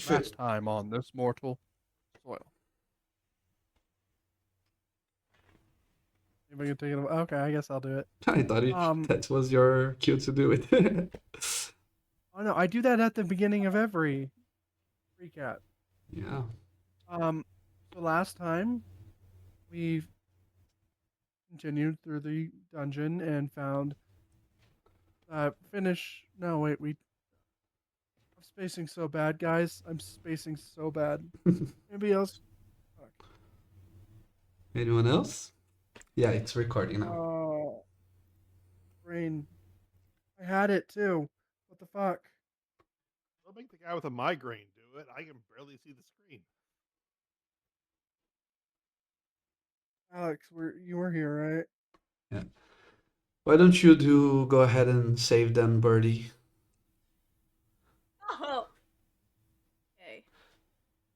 last time on this mortal soil. Anybody can take it away? Okay, I guess I'll do it. I thought Um, that was your cue to do it. oh no, I do that at the beginning of every recap. Yeah. Um, so last time we continued through the dungeon and found finish. No, wait, I'm spacing so bad, guys. I'm spacing so bad. Anybody else? Fuck. Anyone else? Yeah, it's recording now. Oh, brain. I had it too. What the fuck? Don't make the guy with a migraine do it. I can barely see the screen. Alex, you were here, right? Yeah. Why don't you go ahead and save then, Birdie? Oh, okay.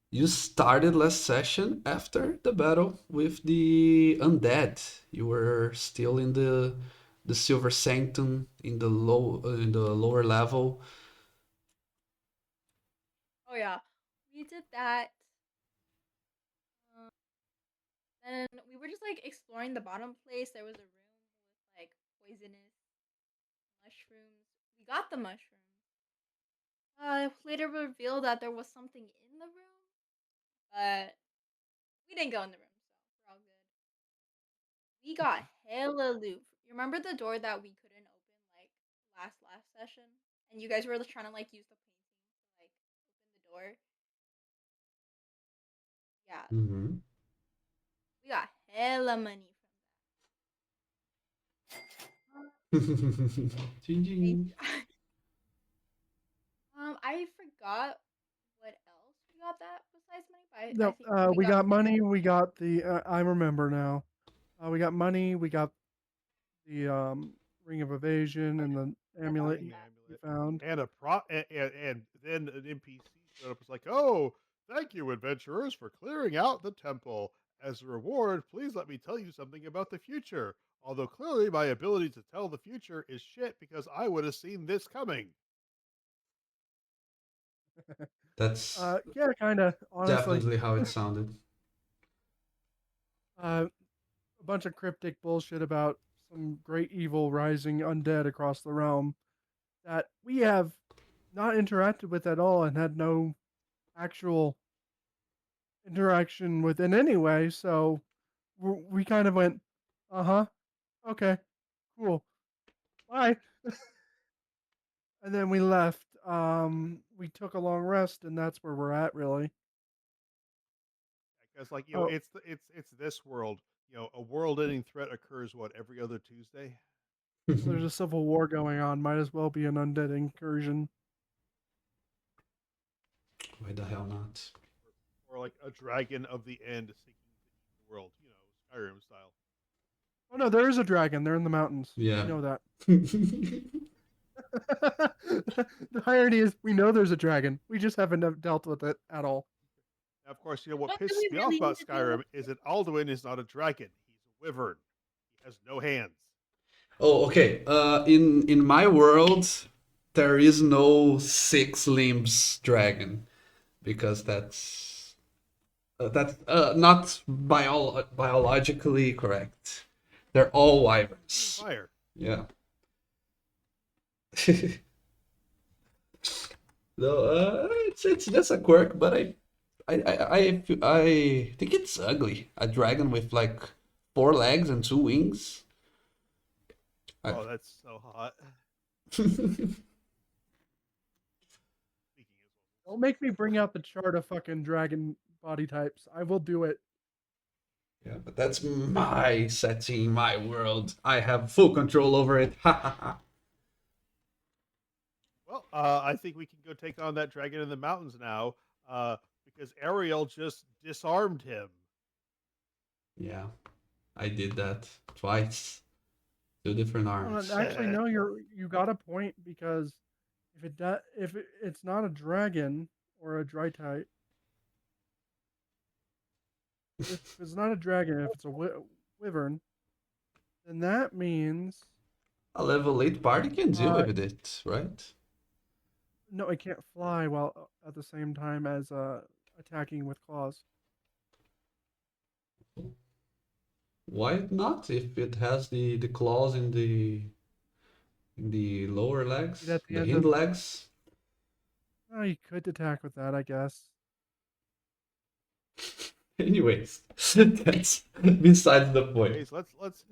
You started last session after the battle with the undead. You were still in the Silver Sanctum in the lower level. Oh yeah, we did that. Um, and we were just like exploring the bottom place. There was a room with like poisonous mushrooms. We got the mushrooms. Later revealed that there was something in the room, but we didn't go in the room, so we're all good. We got hella loot. You remember the door that we couldn't open like last session, and you guys were trying to like use the painting to like open the door. Yeah, Mm-hmm. we got hella money from that. I forgot what else we got that besides money, but I No, think we we got got money. money. We got the. I remember now. We got money. We got the ring of evasion and the amulet Ring you amulet. found. And and then an NPC showed up. Was like, "Oh, thank you, adventurers, for clearing out the temple. As a reward, please let me tell you something about the future. Although clearly my ability to tell the future is shit because I would have seen this coming." That's Yeah, kind of. Honestly, definitely how it sounded. a bunch of cryptic bullshit about some great evil rising undead across the realm that we have not interacted with at all and had no actual interaction with in any way. So we kind of went, uh huh, okay, cool, bye. And then we left. We took a long rest, and that's where we're at, really. Because like Oh, it's this world. A world-ending threat occurs what every other Tuesday, there's a civil war going on. Might as well be an undead incursion. Why the hell not? or like a dragon of the end seeking to eat the world. Skyrim style. Oh no, there is a dragon. They're in the mountains. Yeah. We know that. The irony is, we know there's a dragon. We just haven't dealt with it at all. Now, of course, what What do pisses we me off really need about to do? Skyrim is that Alduin is not a dragon; he's a wyvern. He has no hands. Oh, okay. In my world, there is no six limbs dragon because that's not biologically correct. They're all wyverns. Fire. Yeah. No, it's just a quirk, but I think it's ugly. A dragon with like four legs and two wings. Oh, that's so hot. Speaking as Don't make me bring out the chart of fucking dragon body types. I will do it. Yeah, but that's my setting, my world. I have full control over it. Ha ha ha. well, I think we can go take on that dragon in the mountains now, because Ariel just disarmed him. Yeah, I did that twice. Two different arms. Actually, no. You got a point because if it's not a dragon or a dry type, if it's not a dragon, if it's a wyvern, then that means A level 8 party can deal uh with it, right? No, it can't fly while at the same time as attacking with claws. Why not? If it has the claws in the lower Right legs, at the the end hind of. legs. Oh, you could attack with that, I guess. Anyways, that's besides the point. Anyways, let's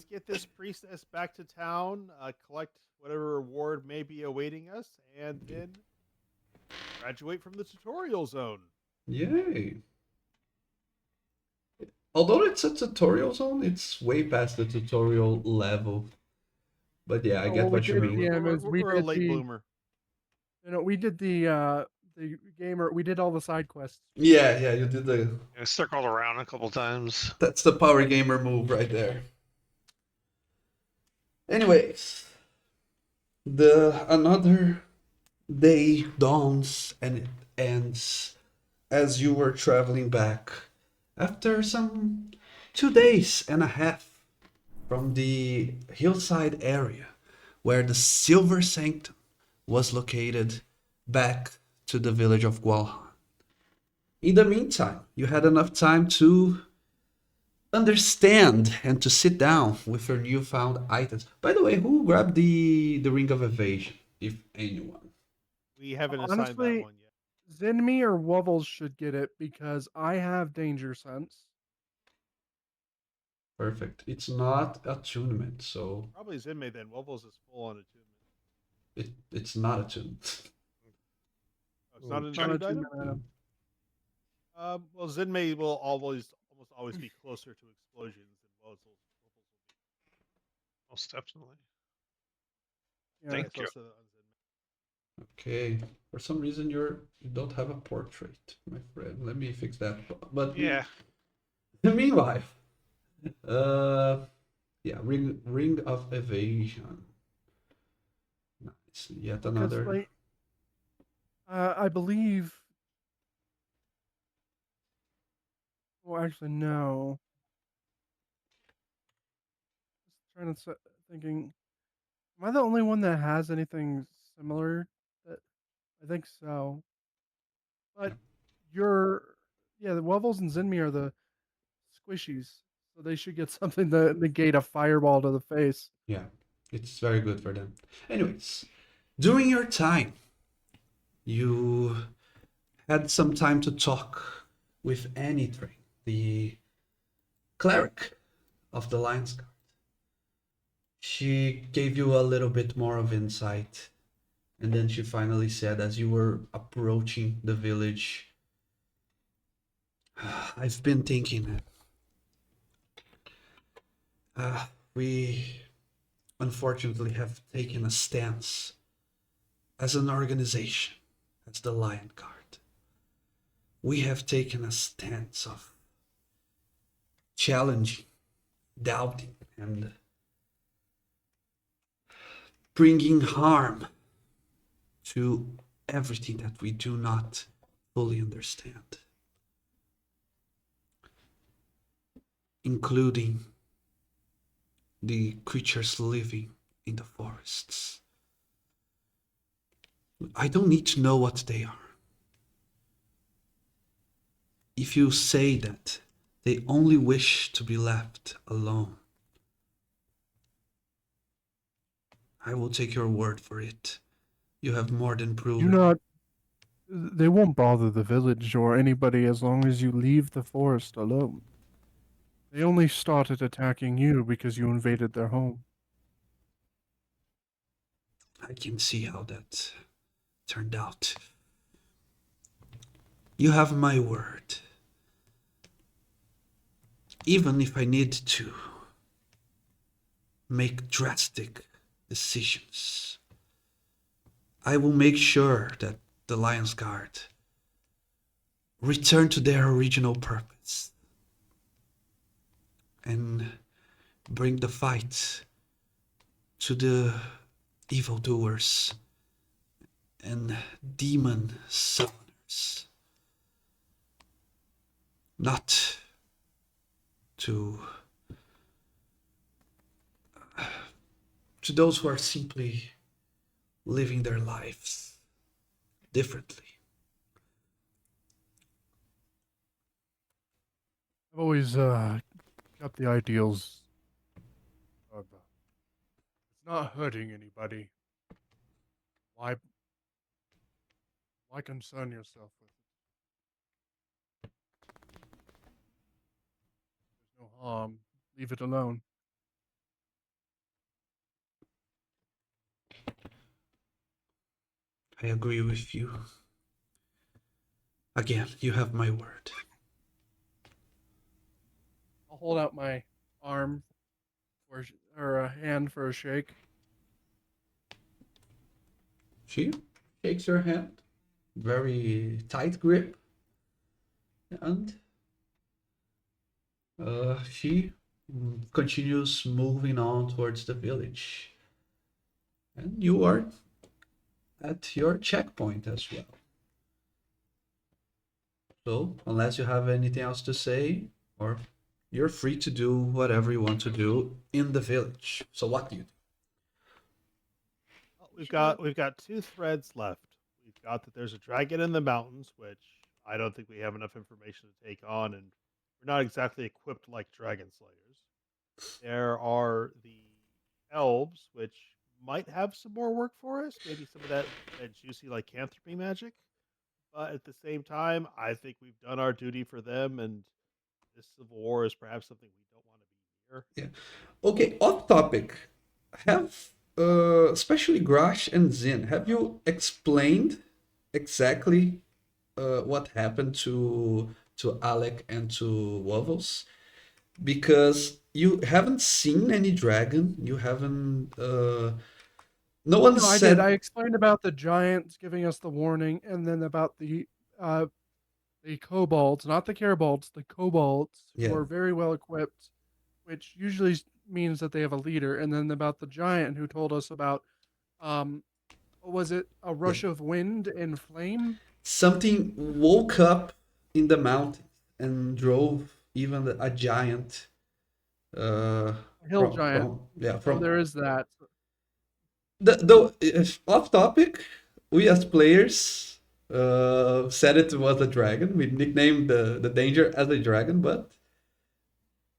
get this priestess back to town, collect whatever reward may be awaiting us, and then graduate from the tutorial zone. Yay. Although it's a tutorial zone, it's way past the tutorial level. But yeah, I Oh, get what we what you did, mean. DM, is we We're a did late the. bloomer. We did the gamer. We did all the side quests. Yeah, you did the. I circled around a couple times. That's the power gamer move right there. Anyways, the another day dawns and it ends as you were traveling back after some 2 days and a half from the hillside area where the Silver Sanctum was located back to the village of Gualhan. In the meantime, you had enough time to understand and to sit down with your newfound items. By the way, who grabbed the ring of evasion, if anyone? We haven't assigned that Honestly, one yet. Zenmi or Wubbles should get it because I have danger sense. Perfect. It's not attunement, so Probably Zinmei then. Wobbles is full on attunement. it's not attunement. Oh, it's not an It's not attuned a item? two-man item. Well, Zinmei will almost always be closer to explosions than Wobbles will be. Most definitely. Yeah. Thank you. That's also on Zinmei. Okay. For some reason you don't have a portrait, my friend. Let me fix that. But Yeah. meanwhile, yeah, ring of evasion. Nice. Yet Because, another. like, I believe. Well, actually, no. Just trying to thinking. Am I the only one that has anything similar? That I think so. But yeah, the Wevels and Zenmi are the squishies, so they should get something to negate a fireball to the face. Yeah, it's very good for them. Anyways, during your time, you had some time to talk with Anithring, the cleric of the Lion's Guard. She gave you a little bit more of insight, and then she finally said, as you were approaching the village, I've been thinking. We unfortunately have taken a stance as an organization, as the Lion Guard. We have taken a stance of challenging, doubting, and bringing harm to everything that we do not fully understand, including the creatures living in the forests. I don't need to know what they are. If you say that they only wish to be left alone, I will take your word for it. You have more than proven. They won't bother the village or anybody as long as you leave the forest alone. They only started attacking you because you invaded their home. I can see how that turned out. You have my word. Even if I need to make drastic decisions, I will make sure that the Lion's Guard return to their original purpose and bring the fight to the evildoers and demon summoners. Not to those who are simply living their lives differently? I've always got the ideals of it's not hurting anybody. Why concern yourself with it? There's no harm. Leave it alone. I agree with you. Again, you have my word. I'll hold out my arm or a hand for a shake. She shakes your hand, very tight grip, and she continues moving on towards the village. And you are at your checkpoint as well. So, unless you have anything else to say, or you're free to do whatever you want to do in the village. So, what do you do? Well, we've got two threads left. We've got that there's a dragon in the mountains, which I don't think we have enough information to take on, and we're not exactly equipped like dragon slayers. There are the elves, which might have some more work for us, maybe some of that juicy lycanthropy magic. But at the same time, I think we've done our duty for them, and this civil war is perhaps something we don't want to be near. Yeah. Okay, off topic. Have, especially Grash and Zin, have you explained exactly what happened to Alec and to Wovos? Because you haven't seen any dragon. You haven't. No one No, I did. I said. explained about the giants giving us the warning, and then about the kobolds, not the Carebolds, the kobolds, who Yeah. are very well equipped, which usually means that they have a leader, and then about the giant who told us about um what was it, a Yeah. rush of wind and flame? Something woke up in the mountains and drove even a giant. A hill giant. So From there is that. off topic, we as players said it was a dragon. We nicknamed the danger as a dragon, but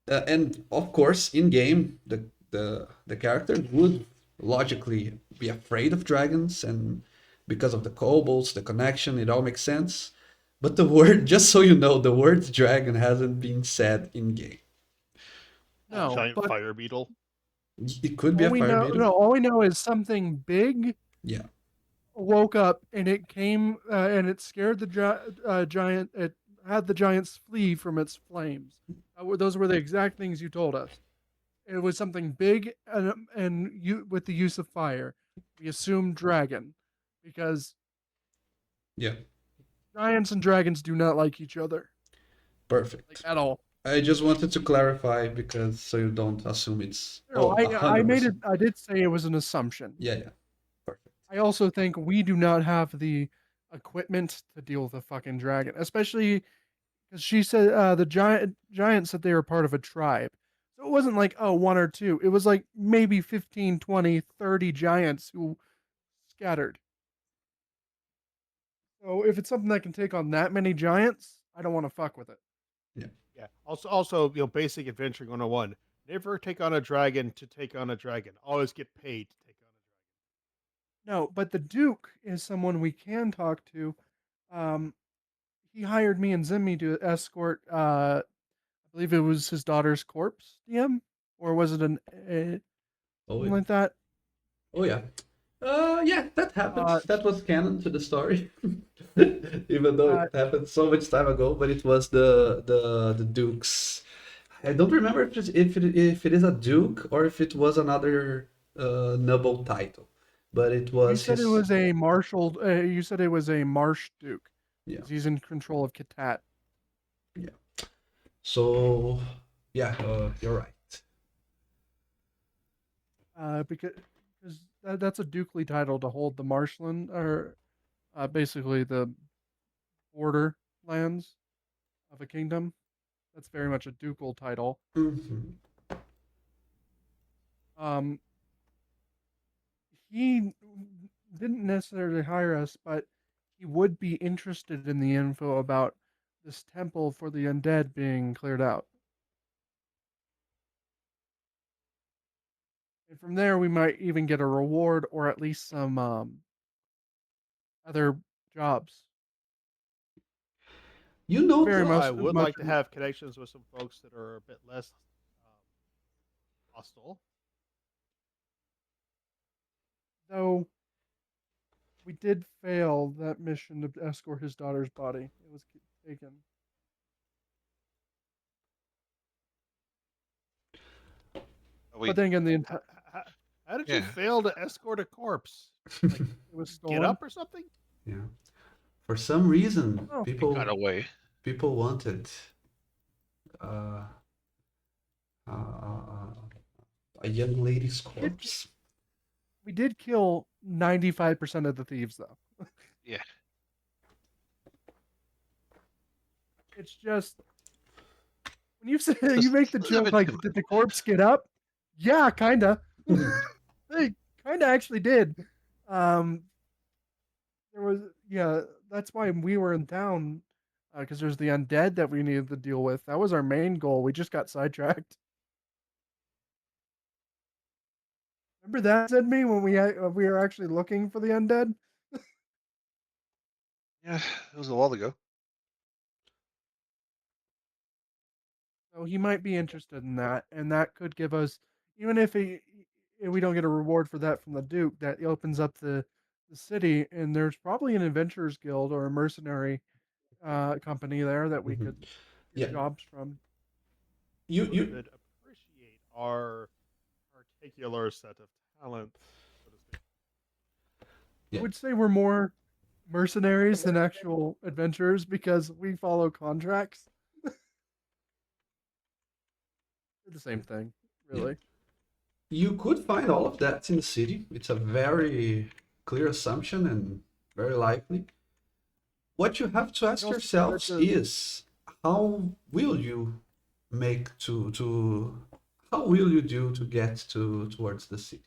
and of course in game the characters would logically be afraid of dragons, and because of the kobolds, the connection, it all makes sense. But the word, just so you know, the word dragon hasn't been said in game. No, Giant but fire beetle. It could be a fire beetle. all we know is something big Yeah. woke up and it came and it scared the giant. It had the giants flee from its flames. Those were the exact things you told us. It was something big and you with the use of fire. We assumed dragon because Yeah. giants and dragons do not like each other, Perfect. at all. I just wanted to clarify because so you don't assume it's No, I made it. 100%. I did say it was an assumption. Yeah, yeah. Perfect. I also think we do not have the equipment to deal with a fucking dragon, especially because she said the giant said they were part of a tribe. So it wasn't like, oh, one or two. It was like maybe 15, 20, 30 giants who scattered. So if it's something that can take on that many giants, I don't want to fuck with it. Yeah. Also, basic adventuring 101. Never take on a dragon to take on a dragon. Always get paid to take on a No, but the Duke is someone we can talk to. He hired me and Zimmy to escort. I believe it was his daughter's corpse. DM, or was it Oh, something yeah. like that? Oh, yeah. Yeah, that happened. That was canon to the story, even though it happened so much time ago. But it was the Duke's. I don't remember if it is a Duke or if it was another noble title, but it You was said it his. was a marshal. You said it was a Marsh Duke. Yeah. 'Cause he's in control of Katat. Yeah. So yeah, you're right. Because that's a dukely title to hold the marshland, or basically the border lands of a kingdom. That's very much a ducal title. Mhm. He didn't necessarily hire us, but he would be interested in the info about this temple for the undead being cleared out. And from there, we might even get a reward or at least some other jobs. You know, Very Well, much, I would much like to have connections with some folks that are a bit less hostile. though we did fail that mission to escort his daughter's body. It was taken. We, But then again, the How did you Yeah. fail to escort a corpse? Like, it was stolen. get up or something? yeah. For some reason, Oh. we got away. people wanted uh, a young lady's corpse. We did kill 95% of the thieves, though. Yeah. It's just when you say Just you make the a little joke bit like, too much. did the corpse get up? Yeah, kinda. They kinda actually did. There was that's why we were in town because there's the undead that we needed to deal with. That was our main goal. We just got sidetracked. Remember that, said me when we were actually looking for the undead. Yeah, it was a while ago. So he might be interested in that, and that could give us, even if we don't get a reward for that from the Duke, that opens up the city, and there's probably an adventurers guild or a mercenary company there that we Mhm. could Yeah. get jobs from. You Could appreciate our particular set of talents, so to speak. Yeah. I would say we're more mercenaries than actual adventurers because we follow contracts. They're the same thing, really. you could find all of that in the city. It's a very clear assumption and very likely. What you have to ask also yourselves start to- is how will you make to how will you do to get to towards the city?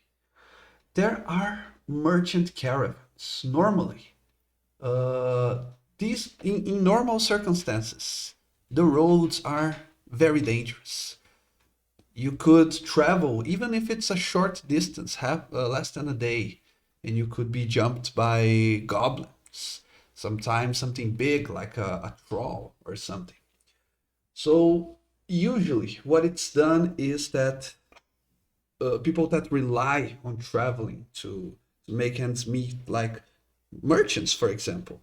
There are merchant caravans normally. These in normal circumstances, the roads are very dangerous. You could travel even if it's a short distance, less than a day, and you could be jumped by goblins. Sometimes something big like a troll or something. So usually, what it's done is that people that rely on traveling to make ends meet, like merchants, for example,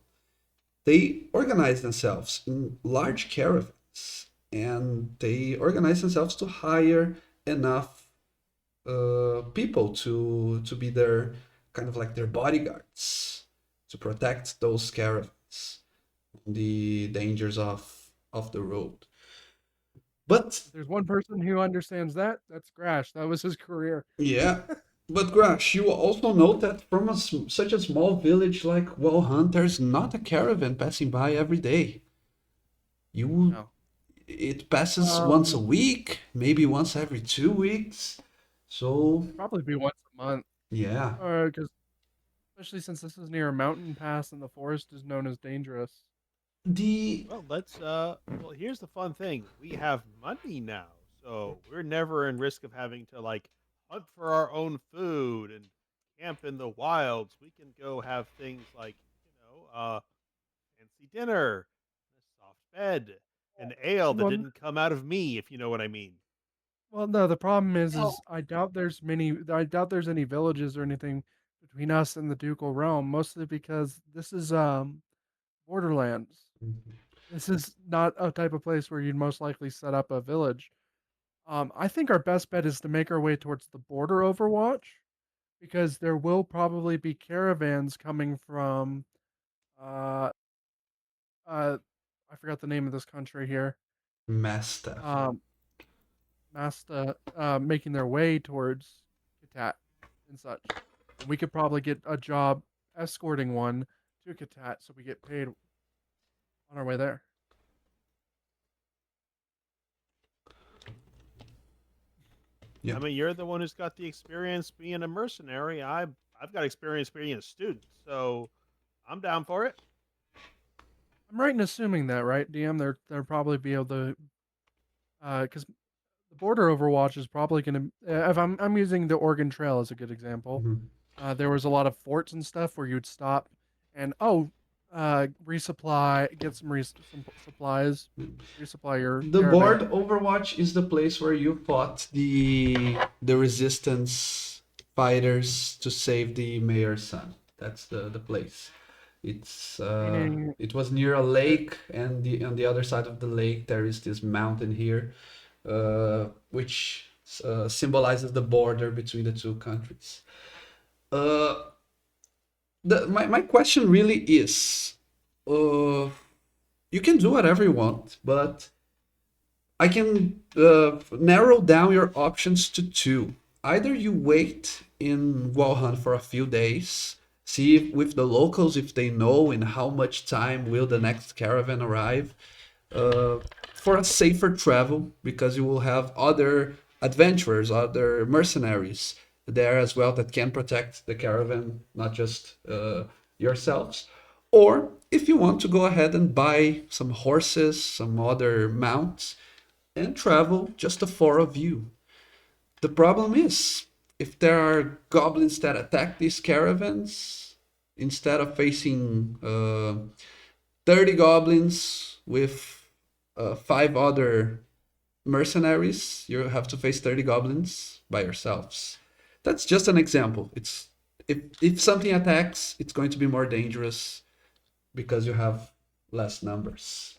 they organize themselves in large caravans and they organize themselves to hire enough people to be their kind of like their bodyguards to protect those caravans from the dangers of the road. But There's one person who understands that. That's Grash. That was his career. yeah, but Grash, you also note that from such a small village like Wellhunt, there's not a caravan passing by every day. You No. It passes once a week, maybe once every 2 weeks. So Probably be once a month. yeah, Because especially since this is near a mountain pass and the forest is known as dangerous. the Well, let's. Well, here's the fun thing: we have money now, so we're never in risk of having to like hunt for our own food and camp in the wilds. We can go have things like fancy dinner, a soft bed, an ale that Well, didn't come out of me, if you know what I mean. well, no. The problem is No. I doubt there's many. I doubt there's any villages or anything between us and the ducal realm. Mostly because this is Borderlands. This is not a type of place where you'd most likely set up a village. I think our best bet is to make our way towards the border Overwatch, because there will probably be caravans coming from uh I forgot the name of this country here. Master. Masta making their way towards Katat and such. And we could probably get a job escorting one to Katat so we get paid on our way there. Yeah. I mean, you're the one who's got the experience being a mercenary. I've got experience being a student, so I'm down for it. I'm right in assuming that, right, DM? They'll probably be able to, because the border Overwatch is probably going to. If I'm using the Oregon Trail as a good example, Mhm. there was a lot of forts and stuff where you'd stop and resupply, get some supplies, resupply your The caravan. board Overwatch is the place where you fought the resistance fighters to save the mayor's son. That's the place. Meaning, It was near a lake, and on the other side of the lake there is this mountain here, which symbolizes the border between the two countries. Uh, my question really is, you can do whatever you want, but I can narrow down your options to two. Either you wait in Wuhan for a few days, see if, with the locals if they know in how much time will the next caravan arrive, uh, for a safer travel, because you will have other adventurers, other mercenaries there as well that can protect the caravan, not just yourselves. Or if you want to go ahead and buy some horses, some other mounts, and travel just the four of you. The problem is, if there are goblins that attack these caravans, instead of facing 30 goblins with five other mercenaries, you have to face 30 goblins by yourselves. That's just an example. It's if something attacks, it's going to be more dangerous because you have less numbers.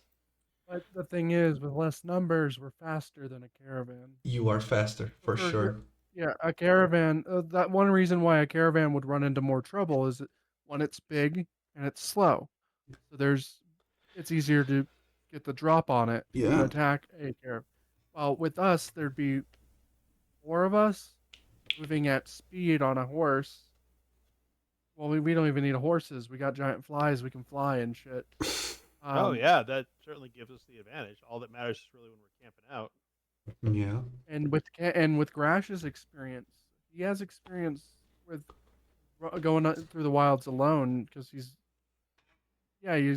but the thing is, with less numbers, we're faster than a caravan. You are faster, for sure. Yeah, a caravan. That one reason why a caravan would run into more trouble is that one, it's big and it's slow, so it's easier to get the drop on it to Yeah. attack a caravan. Well, with us, there'd be four of us moving at speed on a horse. Well, we don't even need horses. We got giant flies. We can fly and shit. Oh yeah, that certainly gives us the advantage. All that matters is really when we're camping out. Yeah. And with Grash's experience, he has experience with going through the wilds alone because he's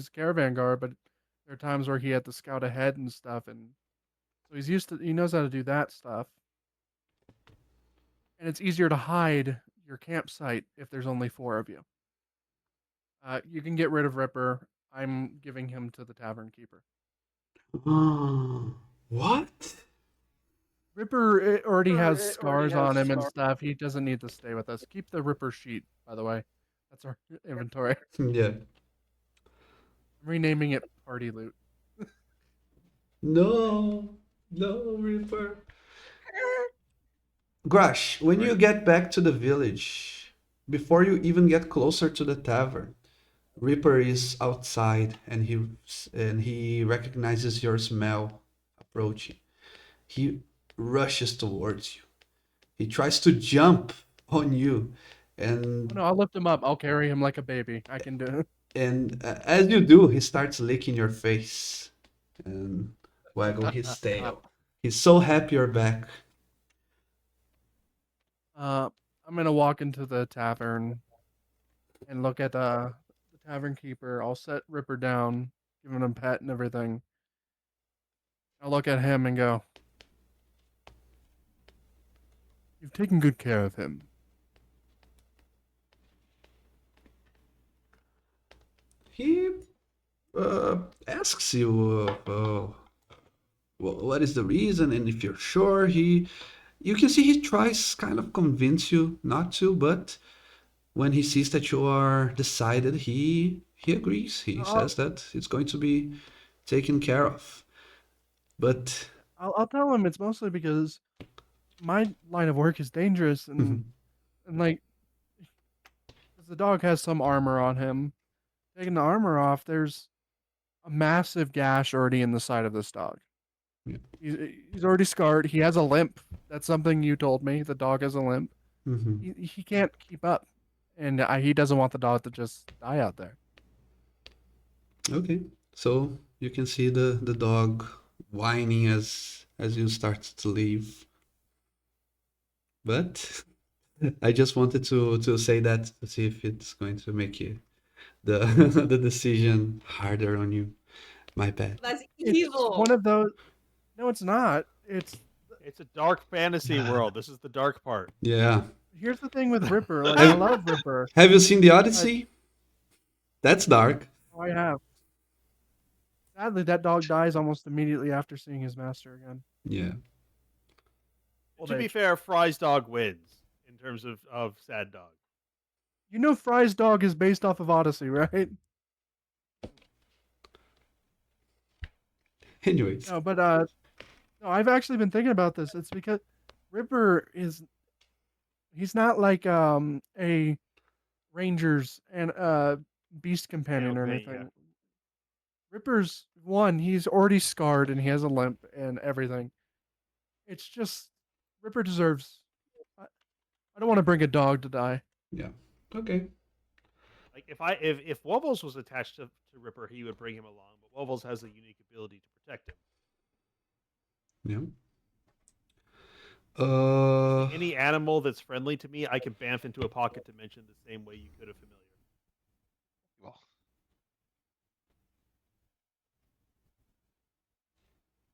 caravan guard, but there are times where he had to scout ahead and stuff, and so he knows how to do that stuff. And it's easier to hide your campsite if there's only four of you. You can get rid of Ripper. I'm giving him to the tavern keeper. What? Ripper already has scars on him and stuff. He doesn't need to stay with us. Keep the Ripper sheet, by the way. That's our inventory. Yeah. I'm renaming it Party Loot. No, no, Reaper. Grash, when you get back to the village, before you even get closer to the tavern, Reaper is outside and he recognizes your smell approaching. He rushes towards you. He tries to jump on you, and Oh, no, I'll lift him up. I'll carry him like a baby. I can do it. as you do, he starts licking your face and waggle his tail. He's so happy you're back. I'm gonna walk into the tavern and look at the tavern keeper. I'll set Ripper down, giving him a pet and everything. I'll look at him and go, "You've taken good care of him." He asks you what is the reason, and if you're sure. You can see he tries kind of convince you not to, but when he sees that you are decided, he agrees. He says that it's going to be taken care of. But I'll tell him it's mostly because my line of work is dangerous and like 'cause the dog has some armor on him. Taking the armor off, there's a massive gash already in the side of this dog. Yeah. He's already scarred. He has a limp. That's something you told me. The dog has a limp. He can't keep up, and he doesn't want the dog to just die out there. Okay, so you can see the dog whining as you start to leave. But I just wanted to say that to see if it's going to make you the the decision harder on you. My bad. That's It's evil. one of those. No, it's not. It's a dark fantasy world. This is the dark part. Yeah. Here's the thing with Ripper. Like, I love Ripper. Have you seen the Odyssey? That's dark. I have. Sadly, that dog dies almost immediately after seeing his master again. Yeah. Old To be age. fair, Fry's dog wins in terms of sad dog. You know, Fry's dog is based off of Odyssey, right? Anyways. No, but no, I've actually been thinking about this. It's because Ripper he's not like a Rangers and Beast Companion or Companion, anything. yeah. Ripper's one, he's already scarred and he has a limp and everything. It's just Ripper deserves. I don't want to bring a dog to die. Yeah. Okay. Like if Wobbles was attached to Ripper, he would bring him along. But Wobbles has a unique ability to protect him. Yeah. Any animal that's friendly to me, I can bamf into a pocket dimension the same way you could a familiar.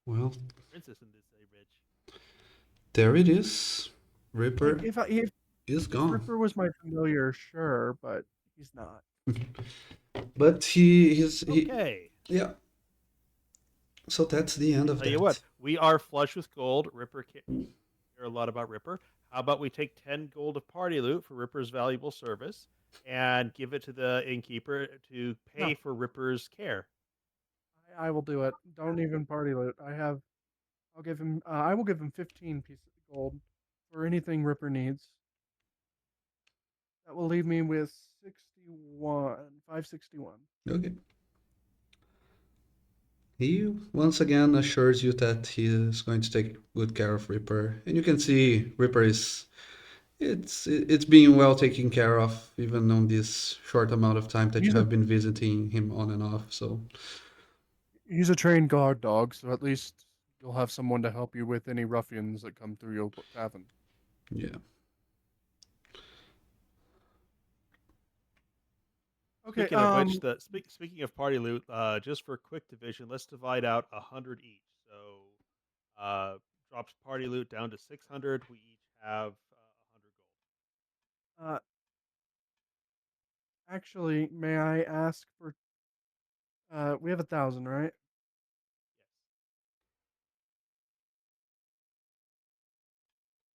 Well, Princess in this, Rich. there it is. Ripper Like, if is gone. Ripper was my familiar, sure, but he's not. But he's Okay. yeah. So that's the end of Tell that. you what, we are flush with gold. Ripper care a lot about Ripper. How about we take 10 gold of party loot for Ripper's valuable service and give it to the innkeeper to pay No. for Ripper's care? I will do it. Don't even party loot. I'll give him. I will give him 15 pieces of gold for anything Ripper needs. That will leave me with 561. Okay. He once again assures you that he is going to take good care of Ripper, and you can see Ripper is it's being well taken care of, even on this short amount of time that you He's a- have been visiting him on and off. So He's a trained guard dog, so at least you'll have someone to help you with any ruffians that come through your tavern. yeah. Okay. Speaking of which, speaking of party loot, just for quick division, let's divide out 100 each. So, drops party loot down to 600. We each have 100 gold. Actually, may I ask for? We have 1,000, right?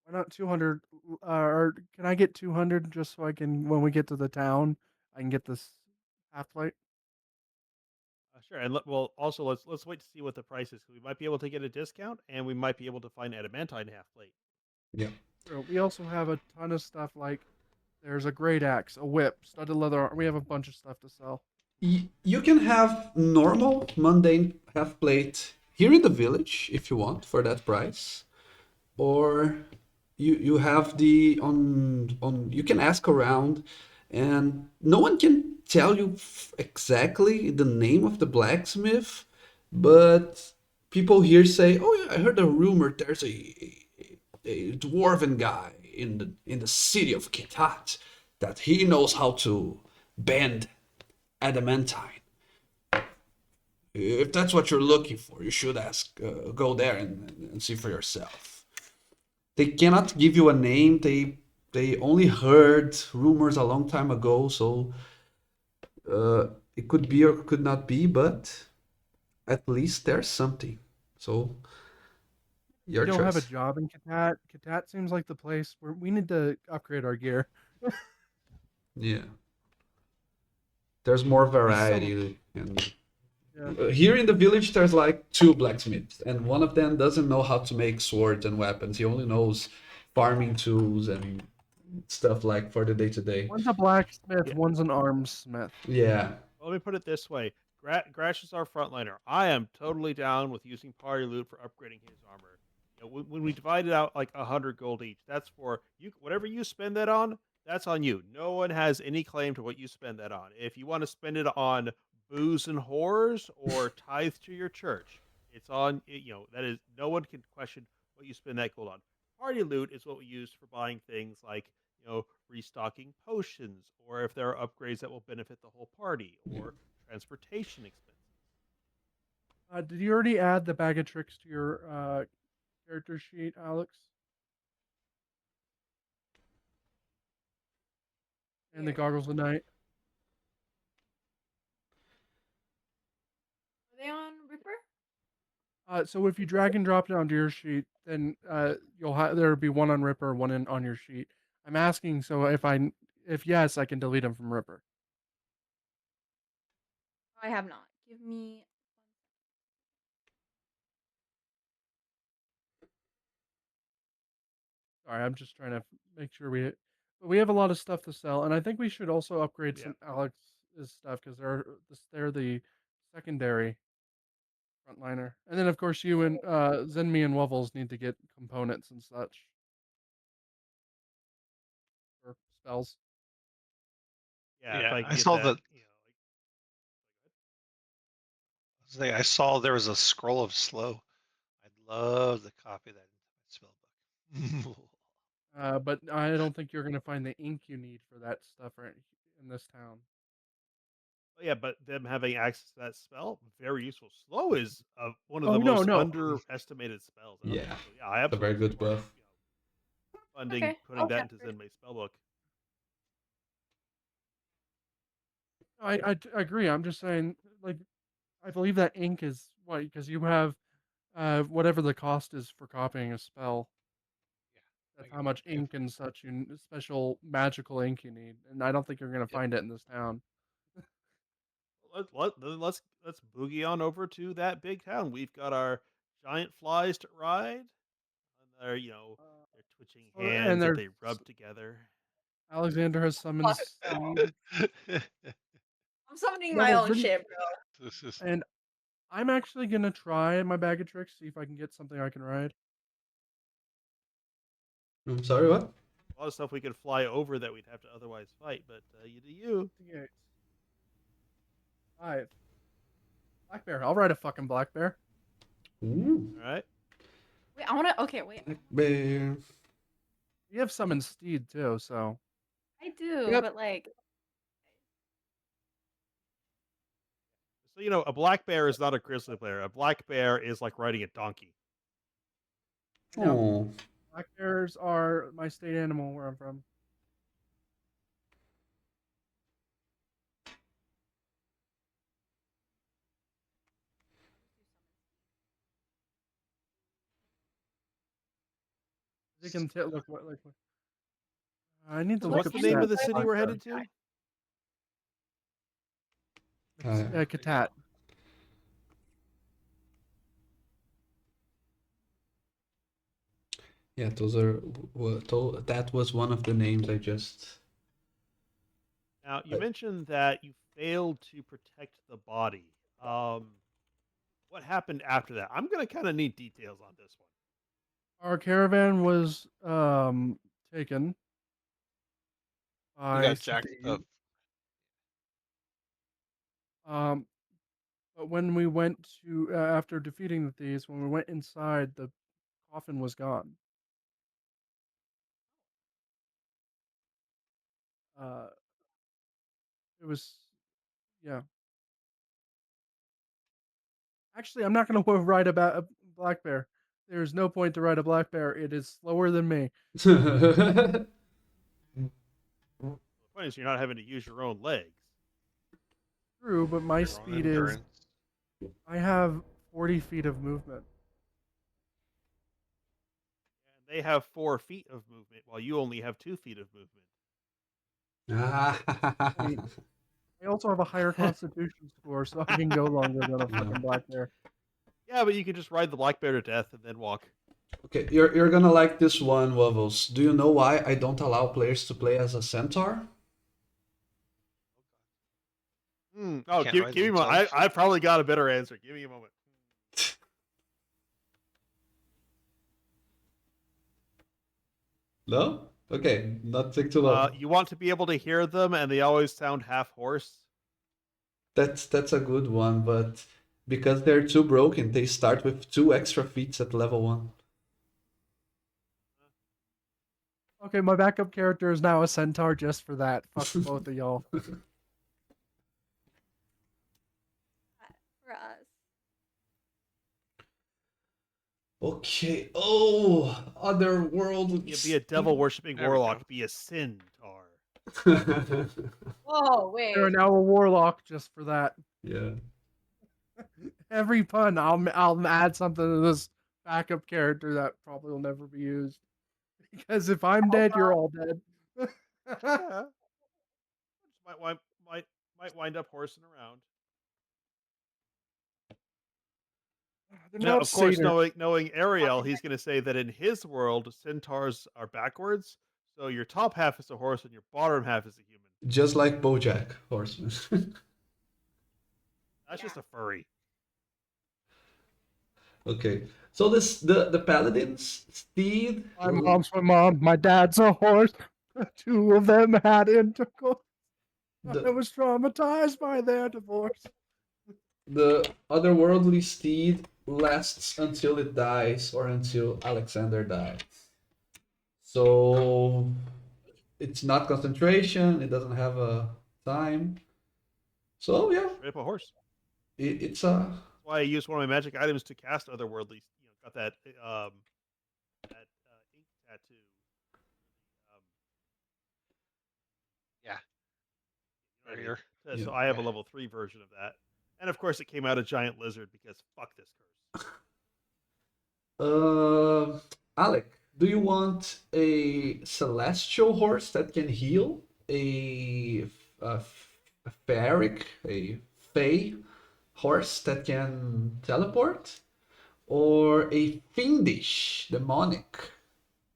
Why not 200? Or can I get 200 just so I can, when we get to the town, I can get this half plate? Sure, and well, also let's wait to see what the price is. 'Cause we might be able to get a discount, and we might be able to find adamantine half plate. Yeah. We also have a ton of stuff like there's a great axe, a whip, studded leather. We have a bunch of stuff to sell. You can have normal, mundane half plate here in the village if you want for that price, or you have the on you can ask around, and no one can tell you exactly the name of the blacksmith, but people here say, "Oh yeah, I heard a rumor there's a dwarven guy in the city of Kitat that he knows how to bend adamantine. If that's what you're looking for, you should go there and see for yourself." They cannot give you a name. They only heard rumors a long time ago, so it could be or could not be, but at least there's something. So your We don't have a choice. job in Katat. Katat seems like the place where we need to upgrade our gear. Yeah. There's more variety. And here in the village, there's like 2 blacksmiths, and one of them doesn't know how to make swords and weapons. He only knows farming tools and stuff like for the day to day. One's a blacksmith, Yeah. one's an arms smith. Yeah. Let me put it this way: Grash is our frontliner. I am totally down with using party loot for upgrading his armor. You know, when we divide it out like 100 gold each, that's for you. Whatever you spend that on, that's on you. No one has any claim to what you spend that on. If you want to spend it on booze and whores or tithe to your church, it's on. You know, that is, no one can question what you spend that gold on. Party loot is what we use for buying things like, you know, restocking potions, or if there are upgrades that will benefit the whole party, or transportation expenses. Did you already add the bag of tricks to your character sheet, Alex? And the Here. goggles of night? Are they on Ripper? So if you drag and drop it onto your sheet, then you'll have there'll be one on Ripper, one on your sheet. I'm asking so if yes, I can delete them from Ripper. I have not. Give me. Sorry, I'm just trying to make sure we have a lot of stuff to sell, and I think we should also upgrade Yeah. some Alex's stuff because they're the secondary frontliner, and then of course you and Zenmi and Wovels need to get components and such for spells. Yeah, if Yeah, I I can get saw that, the- you know, I saw there was a scroll of slow. I'd love to copy that into my spell book. But I don't think you're gonna find the ink you need for that stuff right in this town. yeah, but them having access to that spell, very useful. Slow is one of Oh, the no, most no. underestimated spells. out there. Yeah, So, yeah, I it's a very absolutely good support, buff. funding Okay, putting I'll that into capture it. Zenmei's spellbook. I agree. I'm just saying, like, I believe that ink is what because you have whatever the cost is for copying a spell. That's how much ink and such special magical ink you need, and I don't think you're gonna find it in this town. Let's boogie on over to that big town. We've got our giant flies to ride. And they're they're twitching And hands that there's they rub together. Alexander has summoned Steed, I'm summoning No, my there's own really- shit, bro. and I'm actually gonna try my bag of tricks, see if I can get something I can ride. I'm sorry, what? A lot of stuff we could fly over that we'd have to otherwise fight, but you do you. 5. Black bear. I'll ride a fucking black bear. Ooh, All right. Wait, I wanna. Okay, wait. black bear. We have summoned Steed too, so I do, Yep. but like, So a black bear is not a grizzly bear. A black bear is like riding a donkey. Yeah. Oh, black bears are my state animal where I'm from. You can look what like. I need to So look what's up the name of the stats city for we're black headed to? bear. Katat. yeah, those are. That was one of the names I just. Now you mentioned that you failed to protect the body. What happened after that? I'm gonna kind of need details on this one. Our caravan was taken We by got jacked Steed. up. But when we went to after defeating the thieves, when we went inside, the coffin was gone. It was, yeah. Actually, I'm not going to ride about a black bear. There's no point to ride a black bear. It is slower than me. The point is, you're not having to use your own legs. True, but my Your own speed is. endurance. I have 40 feet of movement. And they have 4 feet of movement, while you only have 2 feet of movement. I also have a higher constitution score, so I can go longer than a fucking black bear. Yeah, but you can just ride the black bear to death and then walk. Okay, you're gonna like this one, Wovels. Do you know why I don't allow players to play as a centaur? Oh, Can't give ride me a them moment. tough. I probably got a better answer. Give me a moment. No? Okay, not take too long. You want to be able to hear them, and they always sound half hoarse. That's a good one, but because they're too broken, they start with 2 extra feats at level 1. Okay, my backup character is now a centaur just for that. Fuck both of y'all. for us. Okay. Oh, otherworldly. You be a devil worshipping There we go. warlock. Be a centaur. Oh wait. You're now a warlock just for that. Yeah. Every pun, I'll add something to this backup character that probably will never be used. Because if I'm dead, you're all dead. Yeah. Might wind up horsing around. They're Now, not of course, satyrs. knowing Ariel, he's going to say that in his world, centaurs are backwards. So your top half is a horse and your bottom half is a human. Just like BoJack Horseman. That's just a furry. Okay. So the paladins, Steed. My mom's my mom. My dad's a horse. Two of them had intercourse. I The, was traumatized by their divorce. the otherworldly steed lasts until it dies or until Alexander dies. So it's not concentration, it doesn't have a time. So yeah, Straight up a horse. it's a That's why I used one of my magic items to cast otherworldly. Got that ink tattoo. Um, Yeah. you know what I mean? Warrior. So Yeah. I have a level 3 version of that. And of course, it came out a giant lizard because fuck this curse. Alec, do you want a celestial horse that can heal? A faeric, a fey horse that can teleport? Or a fiendish, demonic,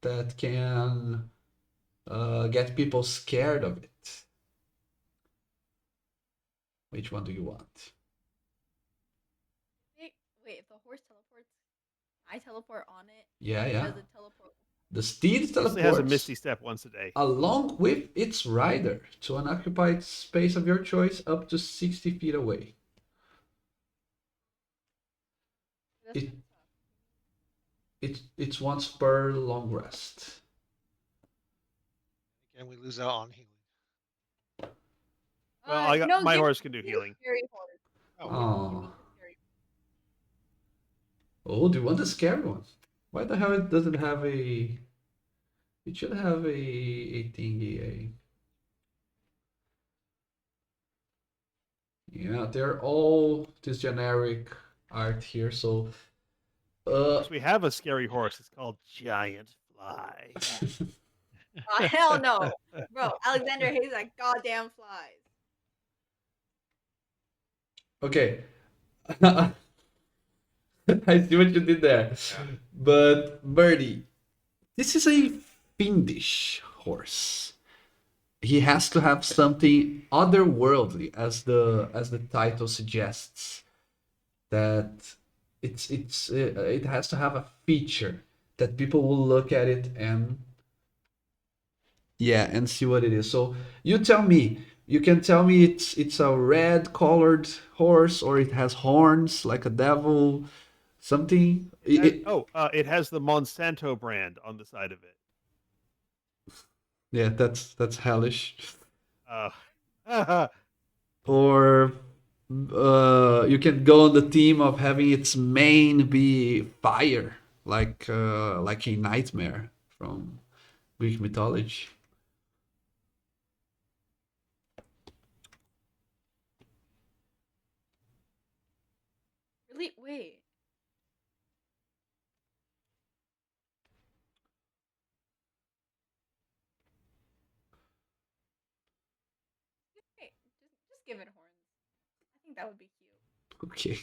that can get people scared of it? Which one do you want? Wait, if the horse teleports, I teleport on it. Yeah, yeah. Does it teleport? The steed It usually has a teleports misty step once a day. along with its rider to an occupied space of your choice up to 60 feet away. That's It- kinda tough. It's once per long rest. Again, we lose out on healing. Well, No, my give horse can do me the healing. scary horse. Oh, Give me Oh. the scary Oh, do you want the scary one? Why the hell it doesn't have a... It should have a thingy, Yeah, they're all this generic art here, so... We have a scary horse. It's called Giant Fly. Oh, hell no. Bro, Alexander hates like goddamn flies. Okay. I see what you did there. But Birdie, this is a fiendish horse. He has to have something otherworldly, as the title suggests. That it has to have a feature that people will look at it and and see what it is. So you tell me. You can tell me it's a red colored horse or it has horns like a devil, something. It has the Monsanto brand on the side of it. Yeah, that's hellish. Uh, Or you can go on the theme of having its mane be fire, like a nightmare from Greek mythology. Really? Wait. Wait, just give it horns. I think that would be cute. Okay.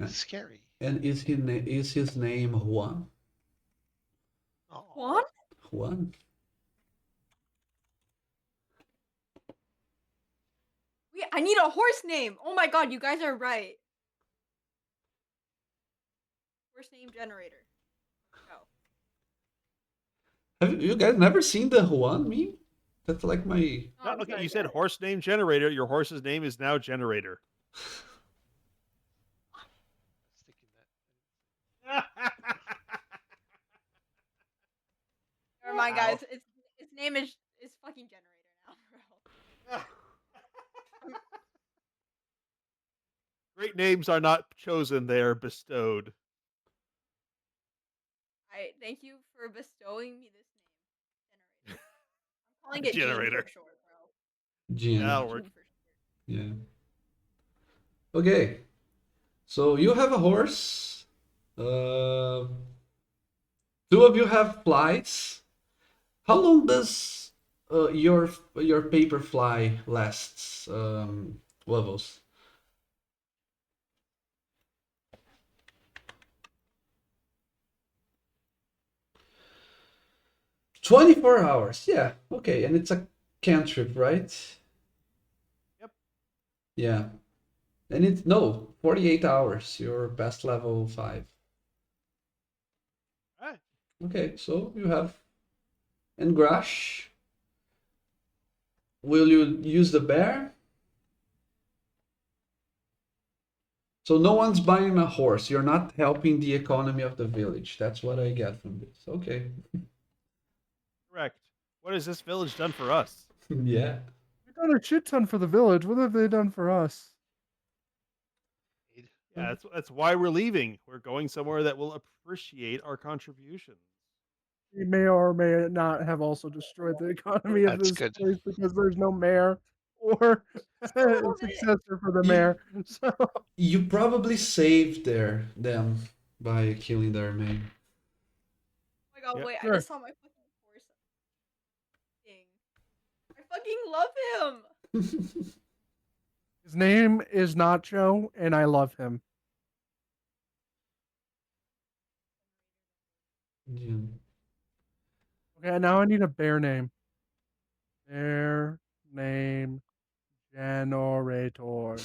it's scary. And is his name Juan? Oh, Juan? Juan? Wait, I need a horse name. Oh my god, you guys are right. Horse name generator. Go. Have you guys never seen the Juan meme? That's like my. Oh, I'm okay, sorry, you said guys. horse name generator. Your horse's name is now Generator. I was thinking that. Never mind, Wow. guys. Its name is fucking generator now, bro. Great names are not chosen; they are bestowed. I thank you for bestowing me this name, Generator. I'm calling it Gene Generator. for short, bro. Gene. That'll work. Gene for short. Yeah. Okay. So you have a horse. Two of you have flies. How long does your paper fly lasts? Levels. 24 hours. Yeah. Okay. And it's a cantrip, right? Yep. Yeah. And it's no 48 hours. You're past level 5. All right. Okay. So you have. And Grash, will you use the bear? So no one's buying a horse. You're not helping the economy of the village. That's what I get from this. Okay. Correct. What has this village done for us? Yeah. We've done a shit ton for the village. What have they done for us? Yeah, that's why we're leaving. We're going somewhere that will appreciate our contributions. We may or may not have also destroyed the economy of That's this good. place because there's no mayor or Just a little bit. successor for the You- mayor. So You probably saved them by killing their main. Oh my god, Yep. wait, I Sure. just saw my fucking horse thing. I fucking love him. his name is Nacho, and I love him. Yeah. Okay, now I need a bear name. Bear name generator.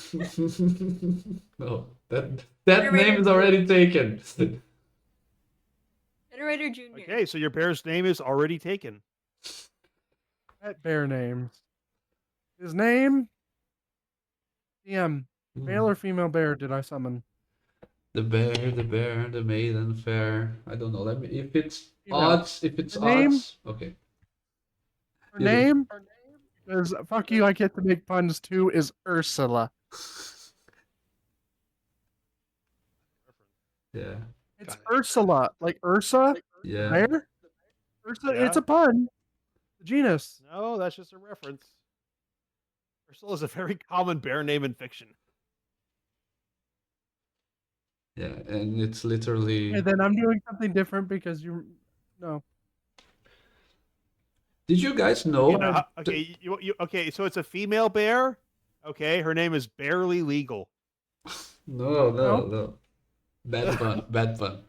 No, that name Generator is already taken. Generator Junior. Okay, so your bear's name is already taken. Pet bear names. His name? DM. Male or female bear did I summon? The bear, the maiden fair. I don't know. Let me. If it's Female. odds, if it's The name? odds, okay. Her You do. name? Because fuck you, I get to make puns too, is Ursula. Yeah, It's Got it. Ursula. Like Ursa? yeah. Bear? Ursa, it's Yeah. a pun. The genus. No, that's just a reference. Ursula is a very common bear name in fiction. Yeah, and it's literally. And then I'm doing something different because you. No. Did you guys Okay, know? now, okay, okay, so it's a female bear. Okay, her name is Barely Legal. No, No? no. Bad pun, bad pun.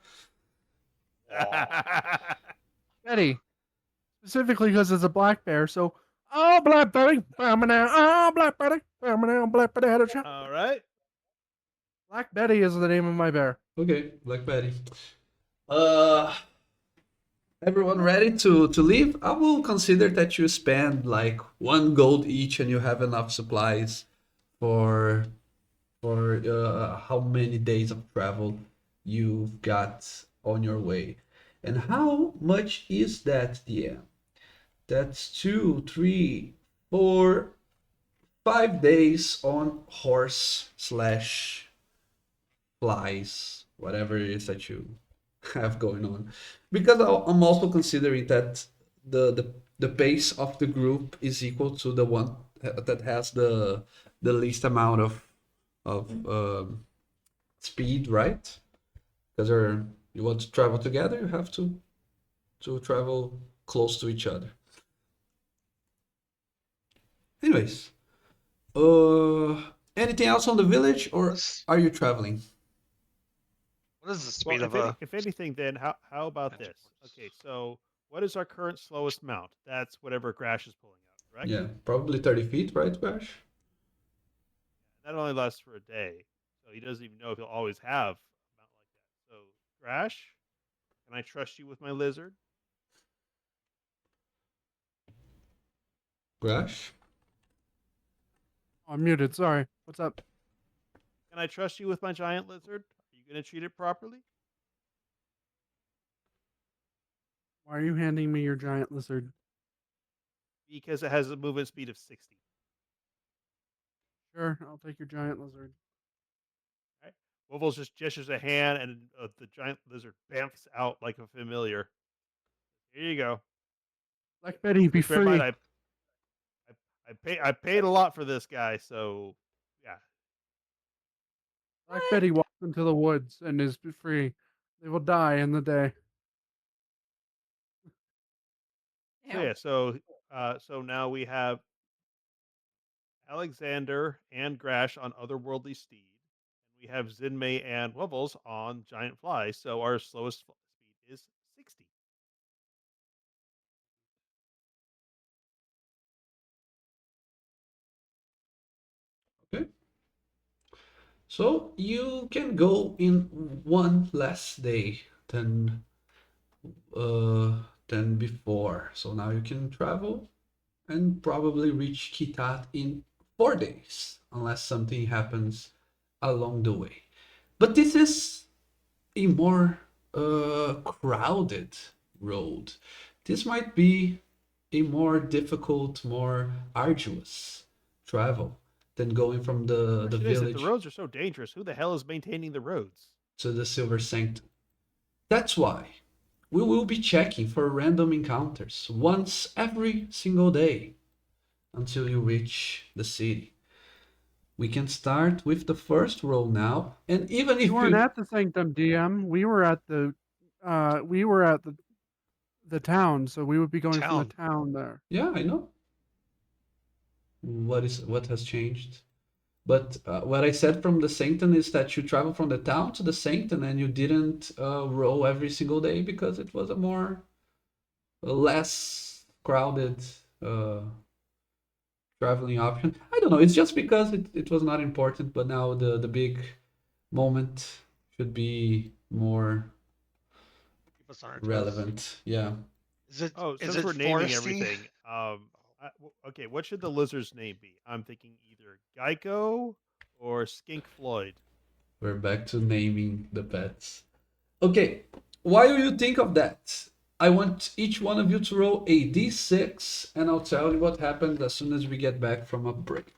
Betty. Specifically because it's a black bear, so. Oh, Black Betty. Oh, Black Betty. Black Betty had a shot. All right. Black Betty is the name of my bear. Okay, Black Betty. Everyone ready to leave? I will consider that you spend like 1 gold each, and you have enough supplies for how many days of travel you've got on your way. And how much is that, DM? That's 2, 3, 4, 5 days on horse slash flies, whatever it is that you have going on. Because I'm also considering that the pace of the group is equal to the one that has the least amount of speed, right? Because you want to travel together, you have to travel close to each other. Anyways, anything else on the village, or are you traveling? What is the Well, speed of a? if anything, then how about this? Okay, so what is our current slowest mount? That's whatever Grash is pulling out, correct? Yeah, probably 30 feet, right, Bash? That only lasts for a day, so he doesn't even know if he'll always have a mount like that. So, Grash, can I trust you with my lizard? Grash? Oh, I'm muted. Sorry. What's up? Can I trust you with my giant lizard? Are you going to treat it properly? Why are you handing me your giant lizard? Because it has a movement speed of 60. Sure, I'll take your giant lizard. Wobbles just gestures a hand, and the giant lizard bamfs out like a familiar. Here you go. Black Betty, be Please bear in mind, free. I paid a lot for this guy, so yeah. Black What? Betty walks into the woods and is free. They will die in the day. So Damn. yeah, so now we have Alexander and Grash on otherworldly steed, and we have Zinmei and Wubbles on giant fly. So our slowest speed is 60. Okay. So you can go in one less day than before. So now you can travel and probably reach Kitat in 4 days, unless something happens along the way. But this is a more crowded road. This might be a more difficult, more arduous travel than going from the Question is, if the village roads are so dangerous, who the hell is maintaining the roads? to the Silver Sanctum. That's why we will be checking for random encounters once every single day until you reach the city. We can start with the first roll now, and even if We weren't you at the Sanctum, DM. We were at the town, so we would be going from the Town. town there. yeah, I know what has changed. But what I said from the Sanctum is that you travel from the town to the Sanctum and you didn't roll every single day because it was a less crowded uh, traveling option. I don't know. It's just because it was not important, but now the big moment should be more Keep us on our toes. relevant. Yeah. Oh, Is since it we're naming foresty? everything, okay, what should the lizard's name be? I'm thinking either Geico or Skink Floyd. We're back to naming the pets. Okay, while you think of that, I want each one of you to roll a d6, and I'll tell you what happened as soon as we get back from a break.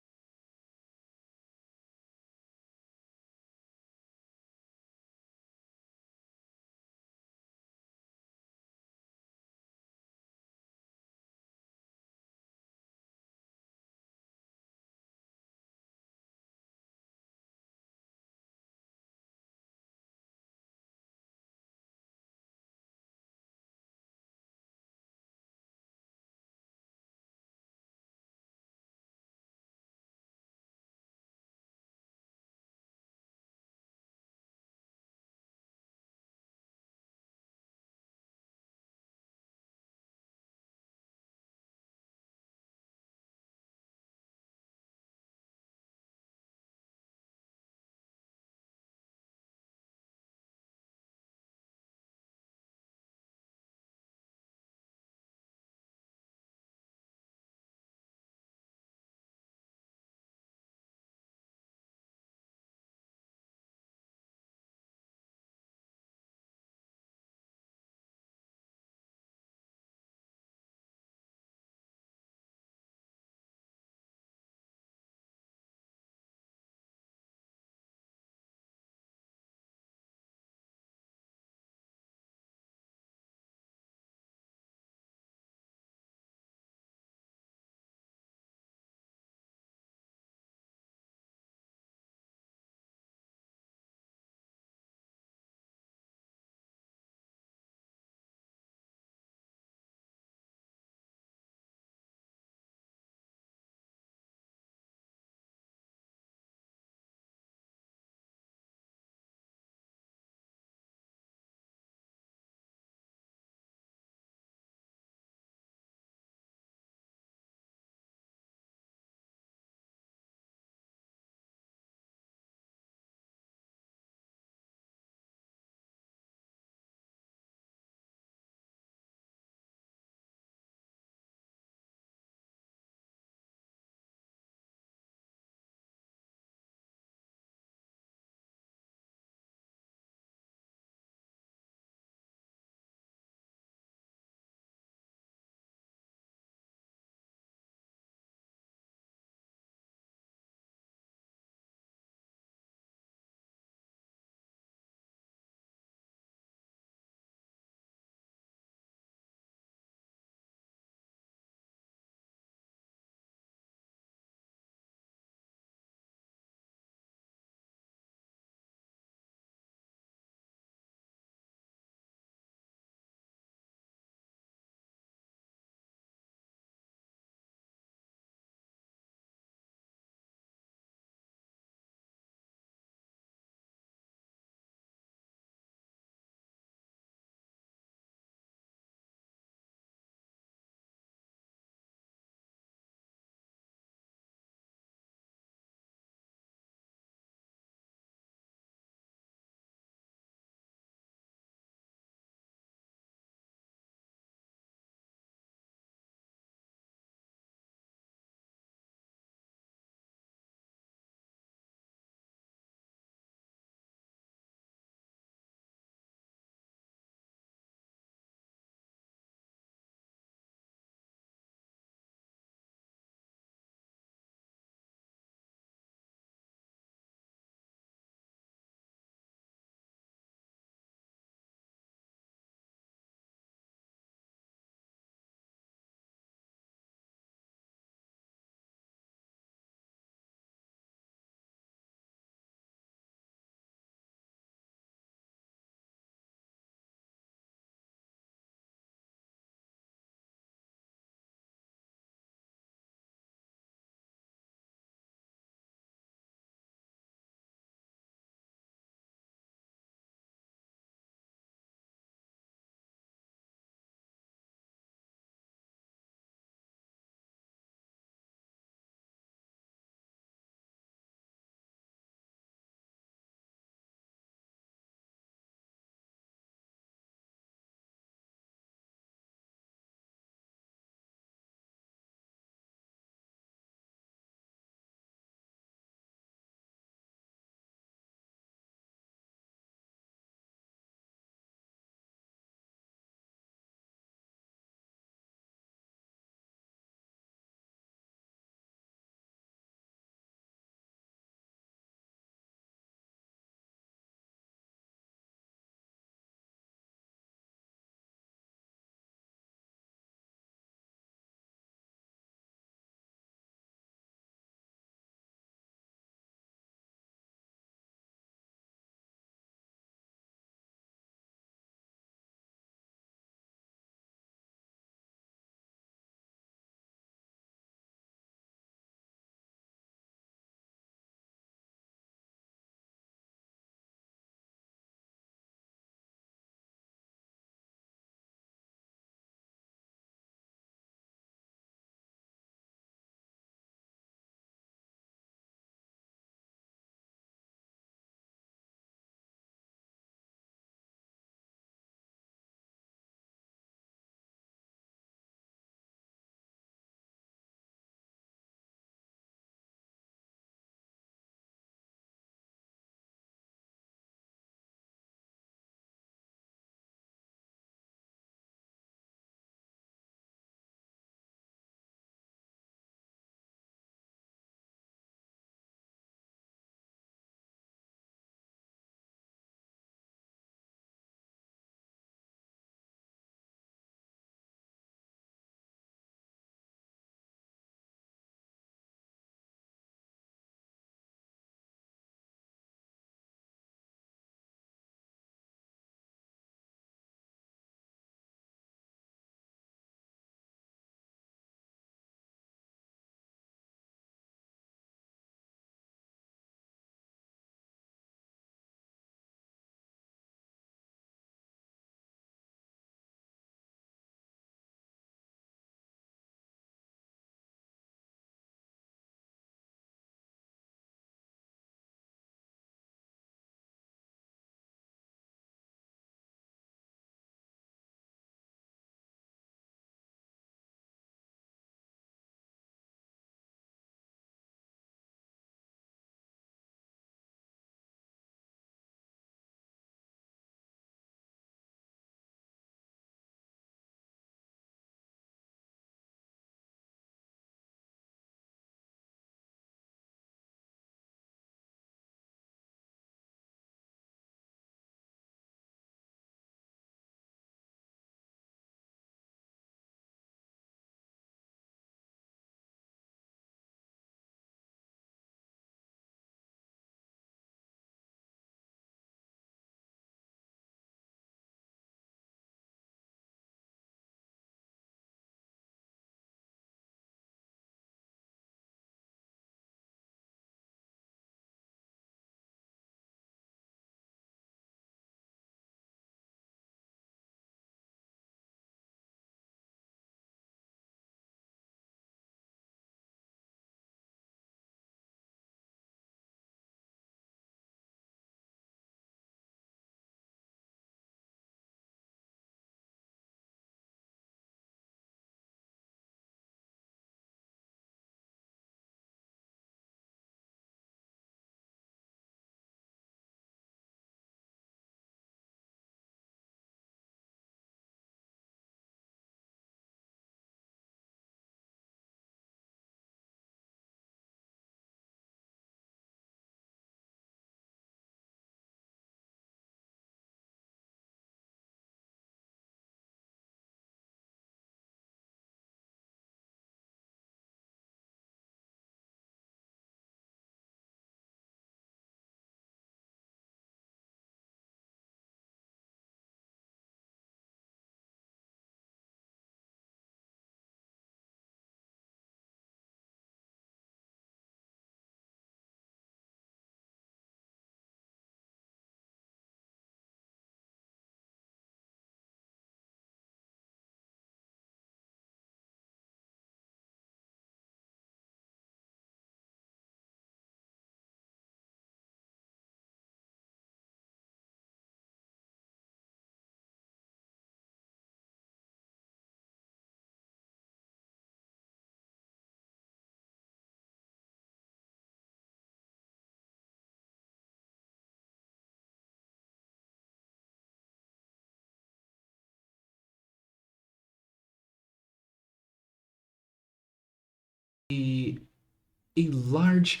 a large.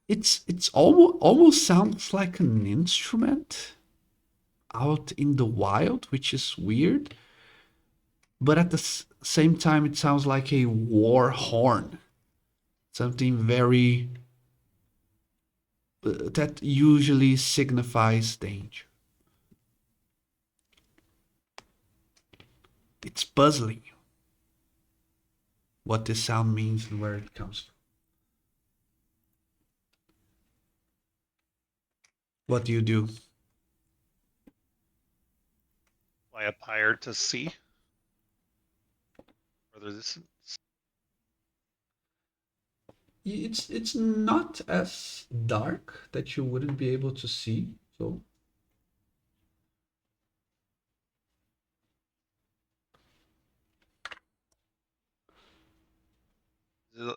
It's almost sounds like an instrument out in the wild, which is weird. But at the same time, it sounds like a war horn, something very that usually signifies danger. It's puzzling you what this sound means and where it comes from. What do you do? Fly up higher to see whether this is. It's not as dark that you wouldn't be able to see. So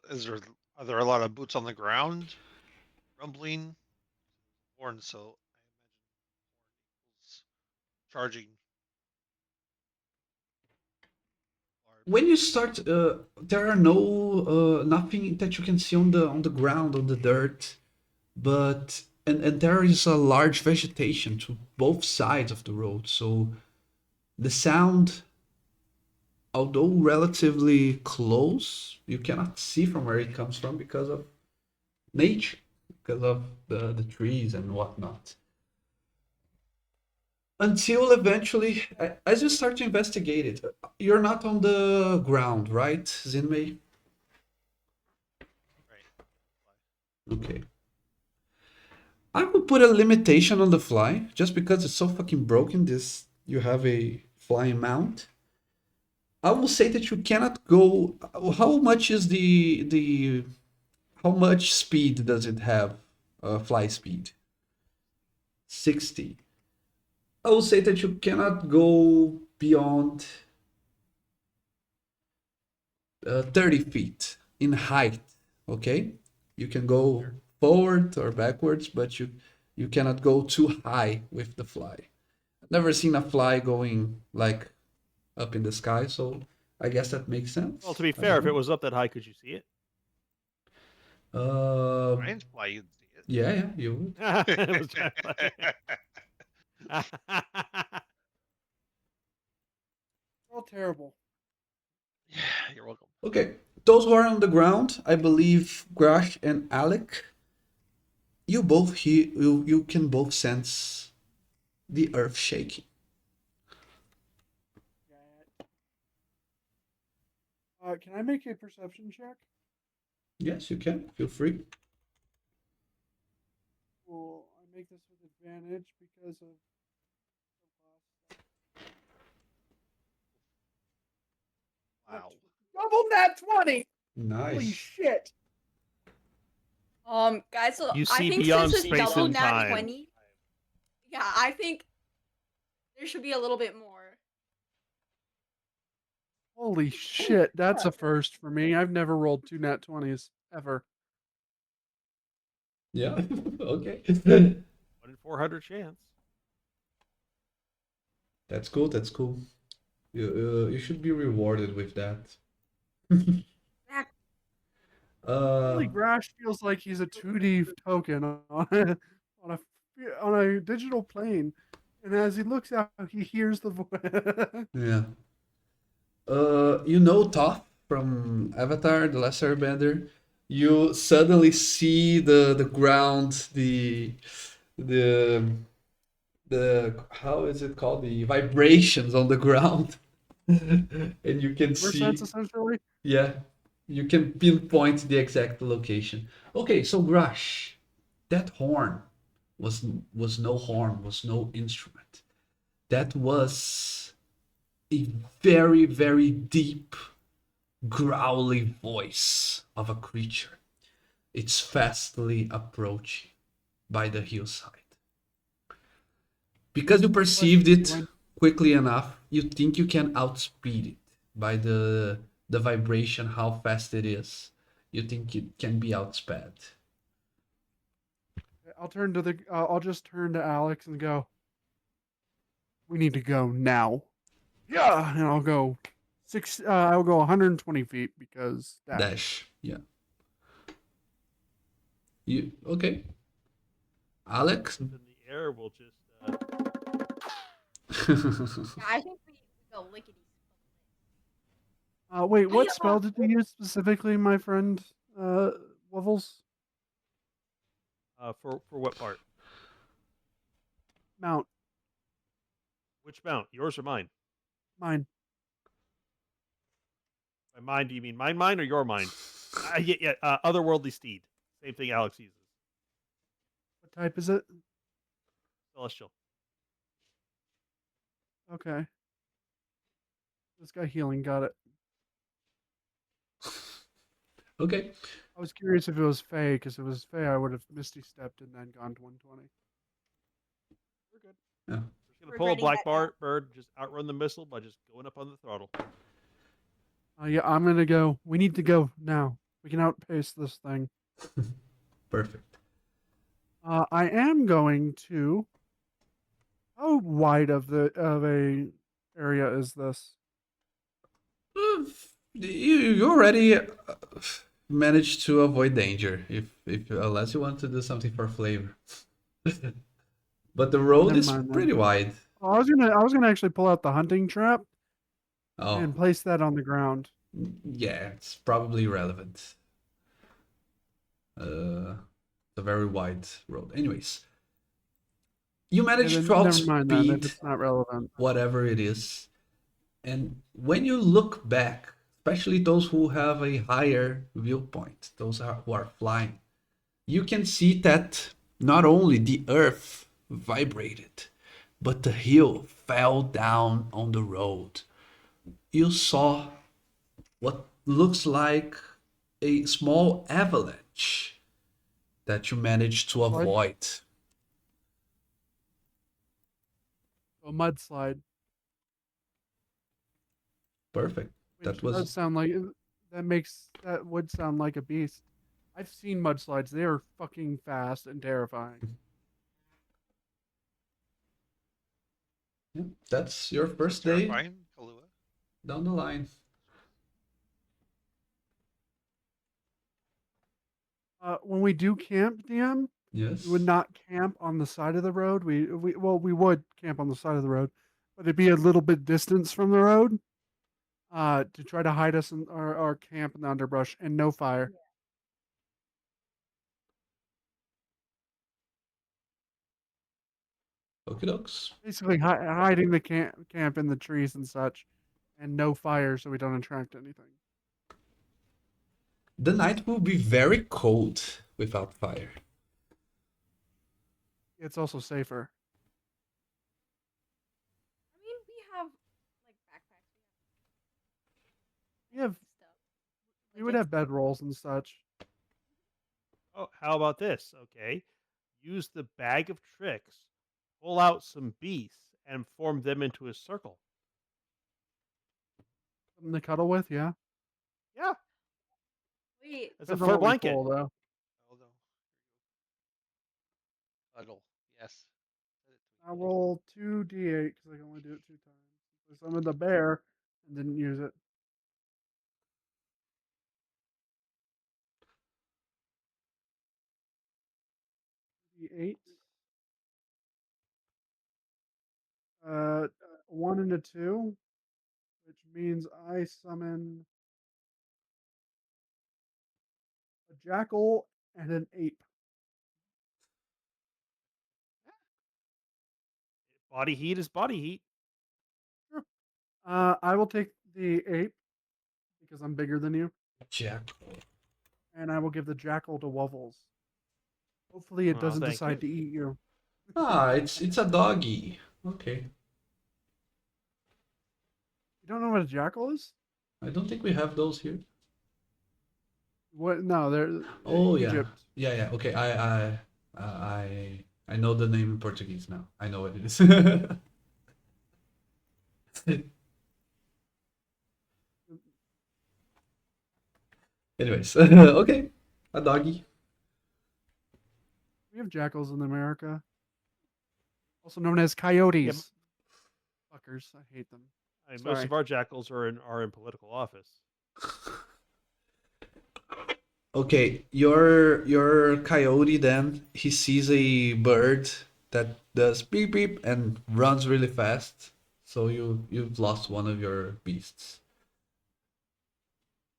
Is there are there a lot of boots on the ground, rumbling, horn? So I imagine equals charging. when you start, there are no nothing that you can see on the ground on the dirt, but and there is a large vegetation to both sides of the road. So the sound, although relatively close, you cannot see from where it comes from because of nature, because of the trees and whatnot. Until eventually, as you start to investigate it, you're not on the ground, right, Zinmei? Right. Okay. I would put a limitation on the fly, just because it's so fucking broken. This you have a flying mount. I will say that you cannot go. How much is the how much speed does it have? Fly speed. 60. I will say that you cannot go beyond 30 feet in height. Okay, you can go forward or backwards, but you cannot go too high with the fly. I've never seen a fly going like up in the sky, so I guess that makes sense. Well, to be I fair, don't if it know. was up that high, could you see it? Ryan's fly, you'd see Yeah, you would. It was it. All terrible. Yeah, you're welcome. Okay, those who are on the ground, I believe Grash and Alec, you can both sense the earth shaking. Can I make a perception check? Yes, you can. Feel free. Well, I make this with advantage because of. Wow. Double nat 20! Holy Nice. shit! Guys, so You I see think beyond since it's space double and nat time. 20, yeah, I think there should be a little bit more. Holy shit, that's a first for me. I've never rolled 2 nat 20s ever. Yeah. Okay. 1 in 400 chance. That's cool. That's cool. You should be rewarded with that. Really, Uh, Grash feels like he's a 2D token on a, on a digital plane. And as he looks out, he hears the voice. yeah. You know Toph from Avatar, The Last Airbender. You suddenly see the ground, the how is it called? The vibrations on the ground, and you can Sense, see. essentially. Yeah, you can pinpoint the exact location. Okay, so Grash, that horn was no horn, was no instrument. That was a very, very deep, growly voice of a creature. It's fastly approaching by the hillside. Because you perceived it quickly enough, you think you can outspeed it by the vibration, how fast it is. You think it can be outsped. I'll turn to the. I'll just turn to Alex and go. We need to go now. Yeah, and I'll go I'll go 120 feet because dash. Dash, yeah. You okay? Alex? In the air, we'll just. Yeah, I think we go lickety Wait, what split. spell did you use specifically, my friend? Wovels? For what part? Mount. Which mount? Yours or mine? Mine. By mine, do you mean mine or your mind? Yeah. Otherworldly steed. Same thing Alex uses. What type is it? Celestial. Okay. This guy healing, got it. Okay. I was curious if it was Fey, because if it was Fey, I would have Misty stepped and then gone to 120. We're good. Yeah. Just gonna We're pull a dreading black that now. bird, just outrun the missile by just going up on the throttle. Yeah, I'm gonna go. We need to go now. We can outpace this thing. Perfect. I am going to. How wide of a area is this? You already managed to avoid danger if unless you want to do something for flavor. But the road Never is mind then. pretty wide. Oh, I was gonna actually pull out the hunting trap Oh, and place that on the ground. yeah, it's probably relevant. It's a very wide road. Anyways, you Yeah, managed then to never mind then. If outspeed it's not relevant. whatever it is. And when you look back, especially those who have a higher viewpoint, who are flying, you can see that not only the earth vibrated, but the hill fell down on the road. You saw what looks like a small avalanche that you managed to Mudslide? avoid. A mudslide, Perfect. which That was does sound like that would sound like a beast. I've seen mudslides. They are fucking fast and terrifying. yeah, that's your Is it first day terrifying, Kahlua? down the line. When we do camp, DM, Yes. we would not camp on the side of the road. We would camp on the side of the road, but it'd be a little bit distance from the road. To try to hide us in our camp in the underbrush and no fire. Okie dokes. Basically, hiding the camp in the trees and such, and no fire so we don't attract anything. The night will be very cold without fire. It's also safer. I mean, we have like backpacks. We have Stuff. we would Legit have bedrolls and such. Oh, how about this? Okay. Use the bag of tricks, pull out some beasts, and form them into a circle. Something to cuddle with, yeah. Yeah, Wait, as a Depends on fur what we blanket. pull, though. Oh no. Huddle. Yes. Said it to I me. roll 2d8 because I can only do it 2 times. I summoned the bear and didn't use it. D8. 1 and a 2, which means I summon a jackal and an ape. Body heat is body heat. Sure. I will take the ape because I'm bigger than you, Jack. and I will give the jackal to Wovels. Hopefully, it Oh, doesn't thank decide you. to eat you. Ah, it's a doggy. Okay. You don't know what a jackal is? I don't think we have those here. What? No, they're Oh yeah. Egypt. Yeah. Okay. I know the name in Portuguese now. I know what it is. Anyways, okay. A doggy. We have jackals in America, also known as coyotes. Fuckers, I hate them. I mean, most Sorry. of our jackals are in political office. Okay, your coyote then he sees a bird that does beep beep and runs really fast. So you've lost one of your beasts.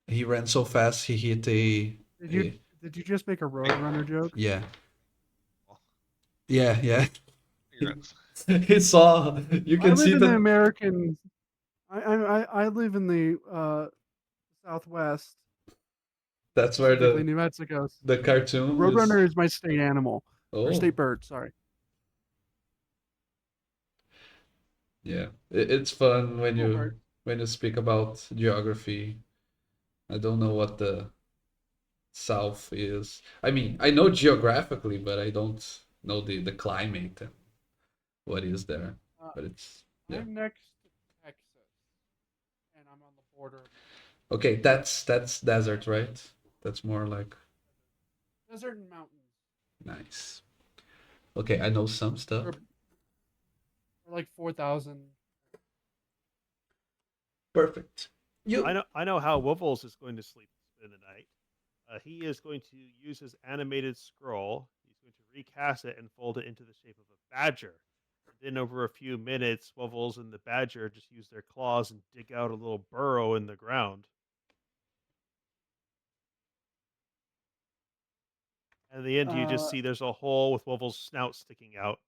He ran so fast he hit Did you a did you just make a Roadrunner joke? yeah. Well, Yeah. congrats. He saw you I can live see in the the American. I live in the Southwest, that's where specifically New Mexico. the cartoon is. Roadrunner is my state animal or Oh, state bird. Sorry. yeah. It's fun Oh, right. when you speak about geography. I don't know what the South is. I mean, I know geographically, but I don't know the climate and what is there. Uh, But it's yeah. I'm next to Texas, and I'm on the border of Okay, that's desert, right? That's more like desert and mountains. nice. Okay, I know some stuff. We're like 4,000. Perfect. You I know how Wubbles is going to sleep in the night. He is going to use his animated scroll. He's going to recast it and fold it into the shape of a badger. Then, over a few minutes, Wubbles and the badger just use their claws and dig out a little burrow in the ground. And in the end, you just Uh, see there's a hole with Wubbles' snout sticking out.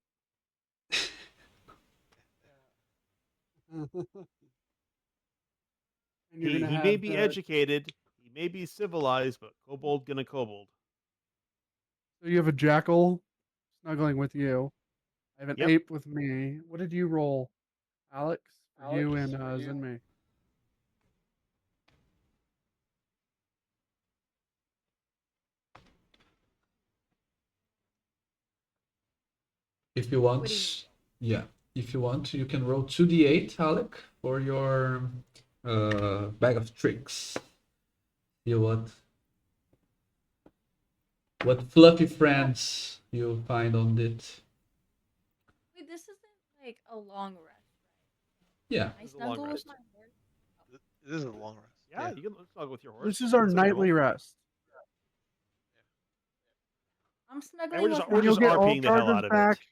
and you're gonna He may have be the. educated, he may be civilized, but kobold gonna kobold. So you have a jackal snuggling with you. I have an Yep. ape with me. What did you roll, Alex? For you and Zinmei. if you What do you mean? want, yeah. If you want, you can roll 2d8, Alec, for your bag of tricks. You what fluffy friends you find on it. Wait, this isn't like a long rest, Yeah. right? I This is a long snuggle with rest. my horse. It is a long rest. Yeah, you can snuggle with your horse. This is our It's nightly agreeable. rest. I'm And snuggling with we're my You'll just get horse. all RPing the hell charges out of back. it.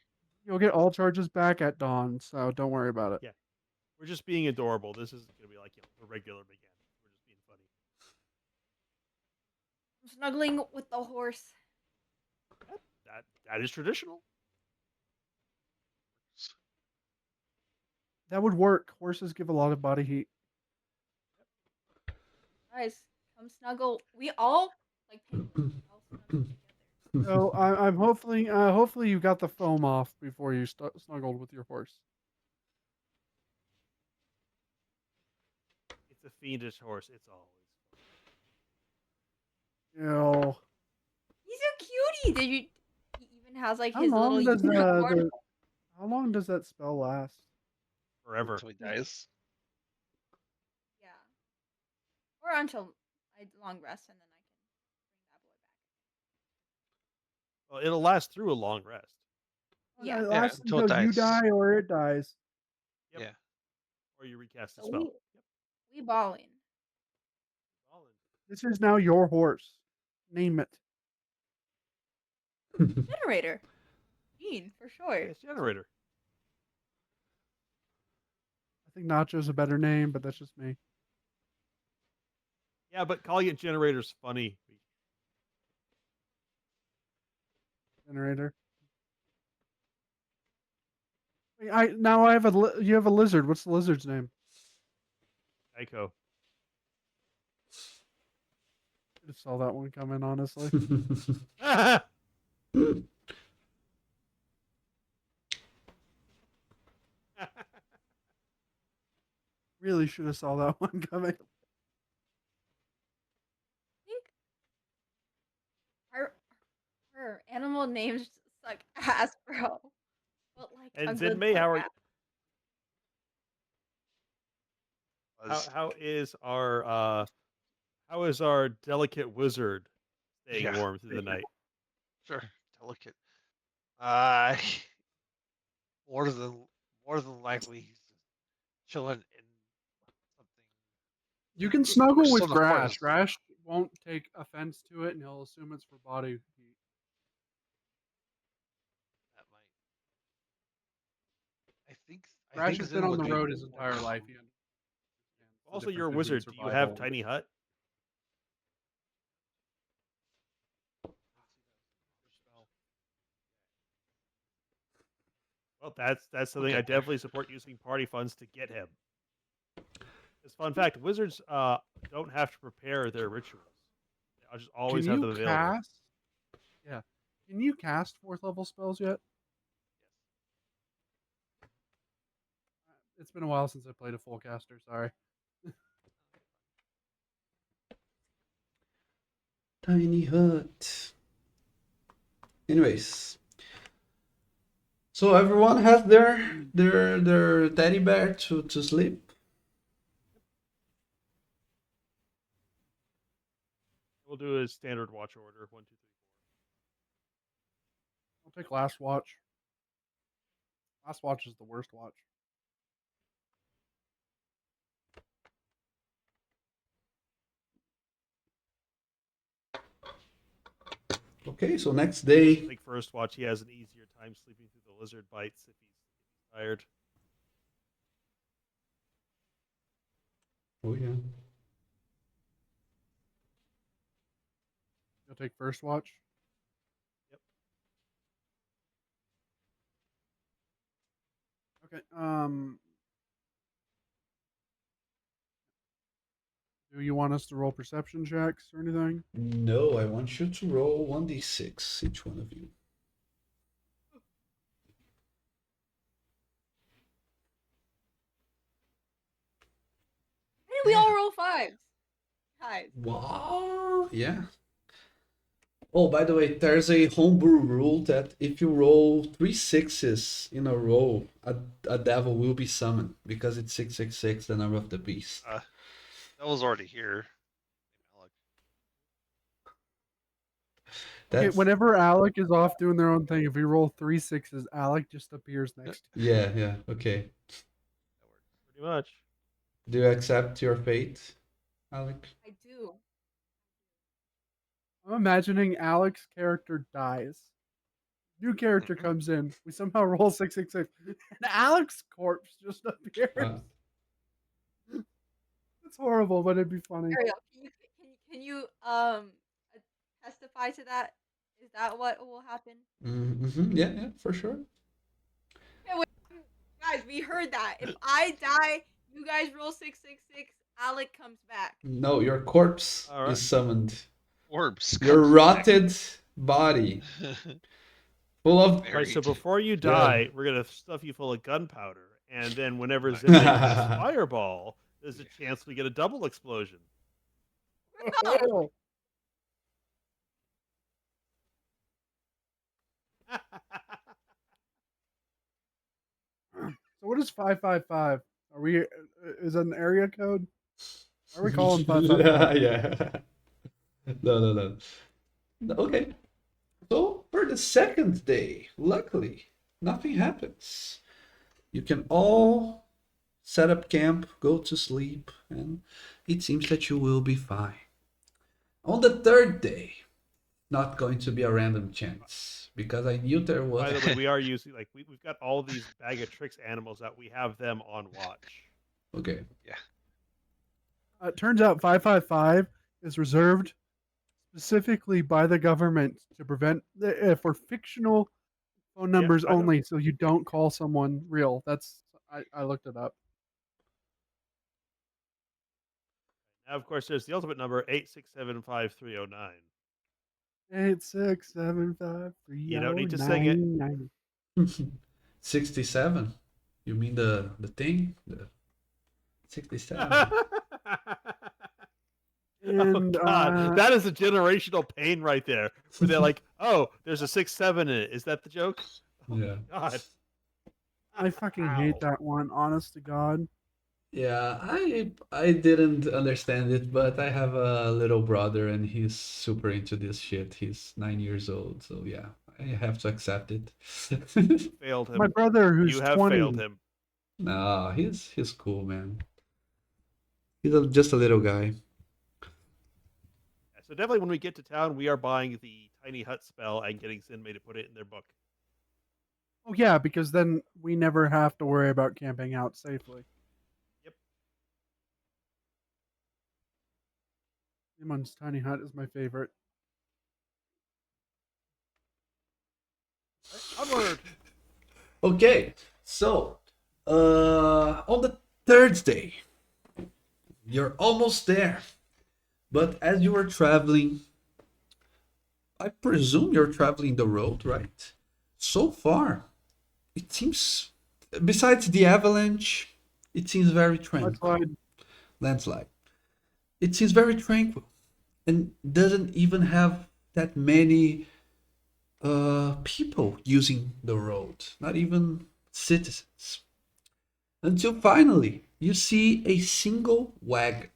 You'll get all charges back at dawn, so don't worry about it. Yeah. We're just being adorable. This isn't gonna be like a regular begin. We're just being funny. I'm snuggling with the horse. That is traditional. That would work. Horses give a lot of body heat. Guys, come snuggle. We all like penguins. We all snuggle together. So I'm hopefully you got the foam off before you snuggled with your horse. It's a fiendish horse. It's always. You know, He's a cutie. Did you? He even has like how his little long does unicorn. how long does that spell last? Forever. Until he dies. Yeah. Or until I long rest and then I can bring that boy back. Well, it'll last through a long rest. Yeah. It Yeah, lasts until it until you dies. die or it dies. Yep. Yeah. Or you recast the So spell. we balling. Solid. This is now your horse. Name it. Generator. Gene, for sure. It's generator. I think Nacho's a better name, but that's just me. Yeah, but calling it generator's funny. Generator. Wait, I have you have a lizard. What's the lizard's name? Echo. I just saw that one coming, honestly. Really should have saw that one coming. I think our animal names suck ass, bro. But like And a good Zinmei, how are suck ass. how is our delicate wizard staying Yeah. warm through the night? Sure. Delicate. Uh, more than likely he's chilling in something. You can snuggle Still with in the grass. forest. won't take offense to it, and he'll assume it's for body heat. That might. I think. I Crash think has Zen been on would the be road his entire life. He understands the Also, you're a difference between wizard. Do you have survival. tiny hut? Well, that's something Okay. I definitely support using party funds to get him. As fun fact, wizards don't have to prepare their rituals. I'll just always Can have you them available. cast? Yeah. Can you cast 4th level spells yet? It's been a while since I played a full caster. Sorry. Tiny hut. Anyways, so everyone has their teddy bear to sleep. We'll do a standard watch order: 1, 2, 3, 4. I'll take last watch. Last watch is the worst watch. Okay, so next I day. think first watch he has an easier time sleeping through the lizard bites if he's tired. Oh yeah. You'll take first watch. Yep. Okay. Do you want us to roll perception checks or anything? No, I want you to roll 1d6, each one of you. Hey, we all roll 5s. Guys. Wow. Yeah. Oh, by the way, there's a homebrew rule that if you roll 3 6s in a row, a devil will be summoned because it's 666, the number of the beast. That was already here. Alec. Okay, That's whenever Alec is off doing their own thing, if we roll 3 6s, Alec just appears next. yeah, okay. That works. Pretty much. Do you accept your fate, Alec? I do. I'm imagining Alec's character dies. New character comes in. We somehow roll 666, and Alec's corpse just appears. Uh, It's horrible, but it'd be funny. Ariel, can you testify to that? Is that what will happen? yeah, for sure. Hey, wait, guys, we heard that. If I die, you guys roll 666. Alec comes back. No, your corpse All right. is summoned. Orbs. Your comes rotted body, back. full of Right, so Buried. before you Yeah. die, we're gonna stuff you full of gunpowder, and then whenever Zip makes his fireball, there's a chance we get a double explosion. Oh, so what is 555? Are we? Is that an area code? Why are we calling 555? yeah. No. Okay. So for the second day, luckily, nothing happens. You can all set up camp, go to sleep, and it seems that you will be fine. On the third day, not going to be a random chance because I knew there was. By the way, we are using we've got all these bag of tricks animals that we have them on watch. Okay. It turns out 555 is reserved specifically by the government to prevent for fictional phone numbers I know. only, so you don't call someone real. That's I looked it up. Now, of course, there's the ultimate number 8675309. 86753. You don't need to sing it. 67. You mean the thing? The 67. And Oh, God, that is a generational pain right there. Where they're like, "Oh, there's a 6-7 in it. Is that the joke?" Yeah. God, I fucking hate Ow. that one. Honest to God. Yeah, I didn't understand it, but I have a little brother and he's super into this shit. He's 9 years old, so yeah, I have to accept it. failed him. My brother, who's You have 20, failed him. Nah, he's cool, man. He's just a little guy. So definitely when we get to town, we are buying the tiny hut spell and getting Sinmei to put it in their book. Oh yeah, because then we never have to worry about camping out safely. Yep. Simon's tiny hut is my favorite. Onward. Okay, so on the third day, you're almost there. But as you are traveling, I presume you're traveling the road, right? So far, it seems, besides the avalanche, it seems very tranquil. Mudslide. Landslide. It seems very tranquil and doesn't even have that many people using the road, not even citizens. Until finally, you see a single wagon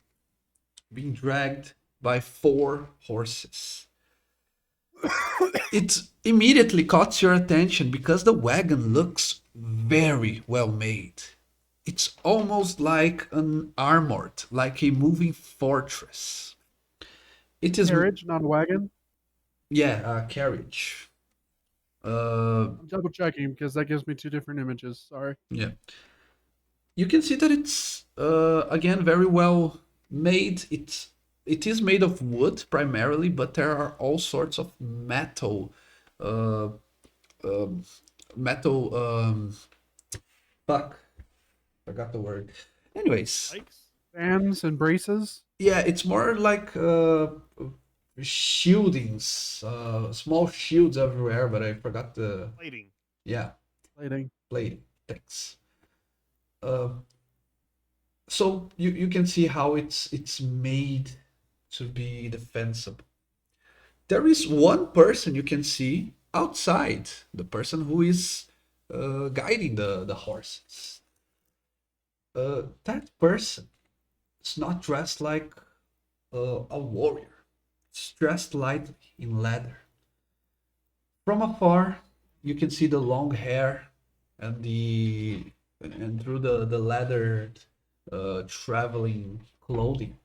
being dragged by 4 horses. It immediately caught your attention because the wagon looks very well made. It's almost like an armored, like a moving fortress. It is, Carriage, not a wagon. yeah, a carriage. I'm double checking because that gives me two different images. Sorry. Yeah. You can see that it's again very well made. It is made of wood primarily, but there are all sorts of metal, uh, um metal. Fuck, forgot the word. Anyways, Spikes. Fans and braces. yeah, it's more like shieldings, small shields everywhere, but I forgot the, Plating. yeah, Lighting. plating. Thanks. Uh, so you can see how it's made to be defensible. There is one person you can see outside, the person who is guiding the horses. That person is not dressed like a warrior. It's dressed lightly in leather. From afar, you can see the long hair and through the leathered traveling clothing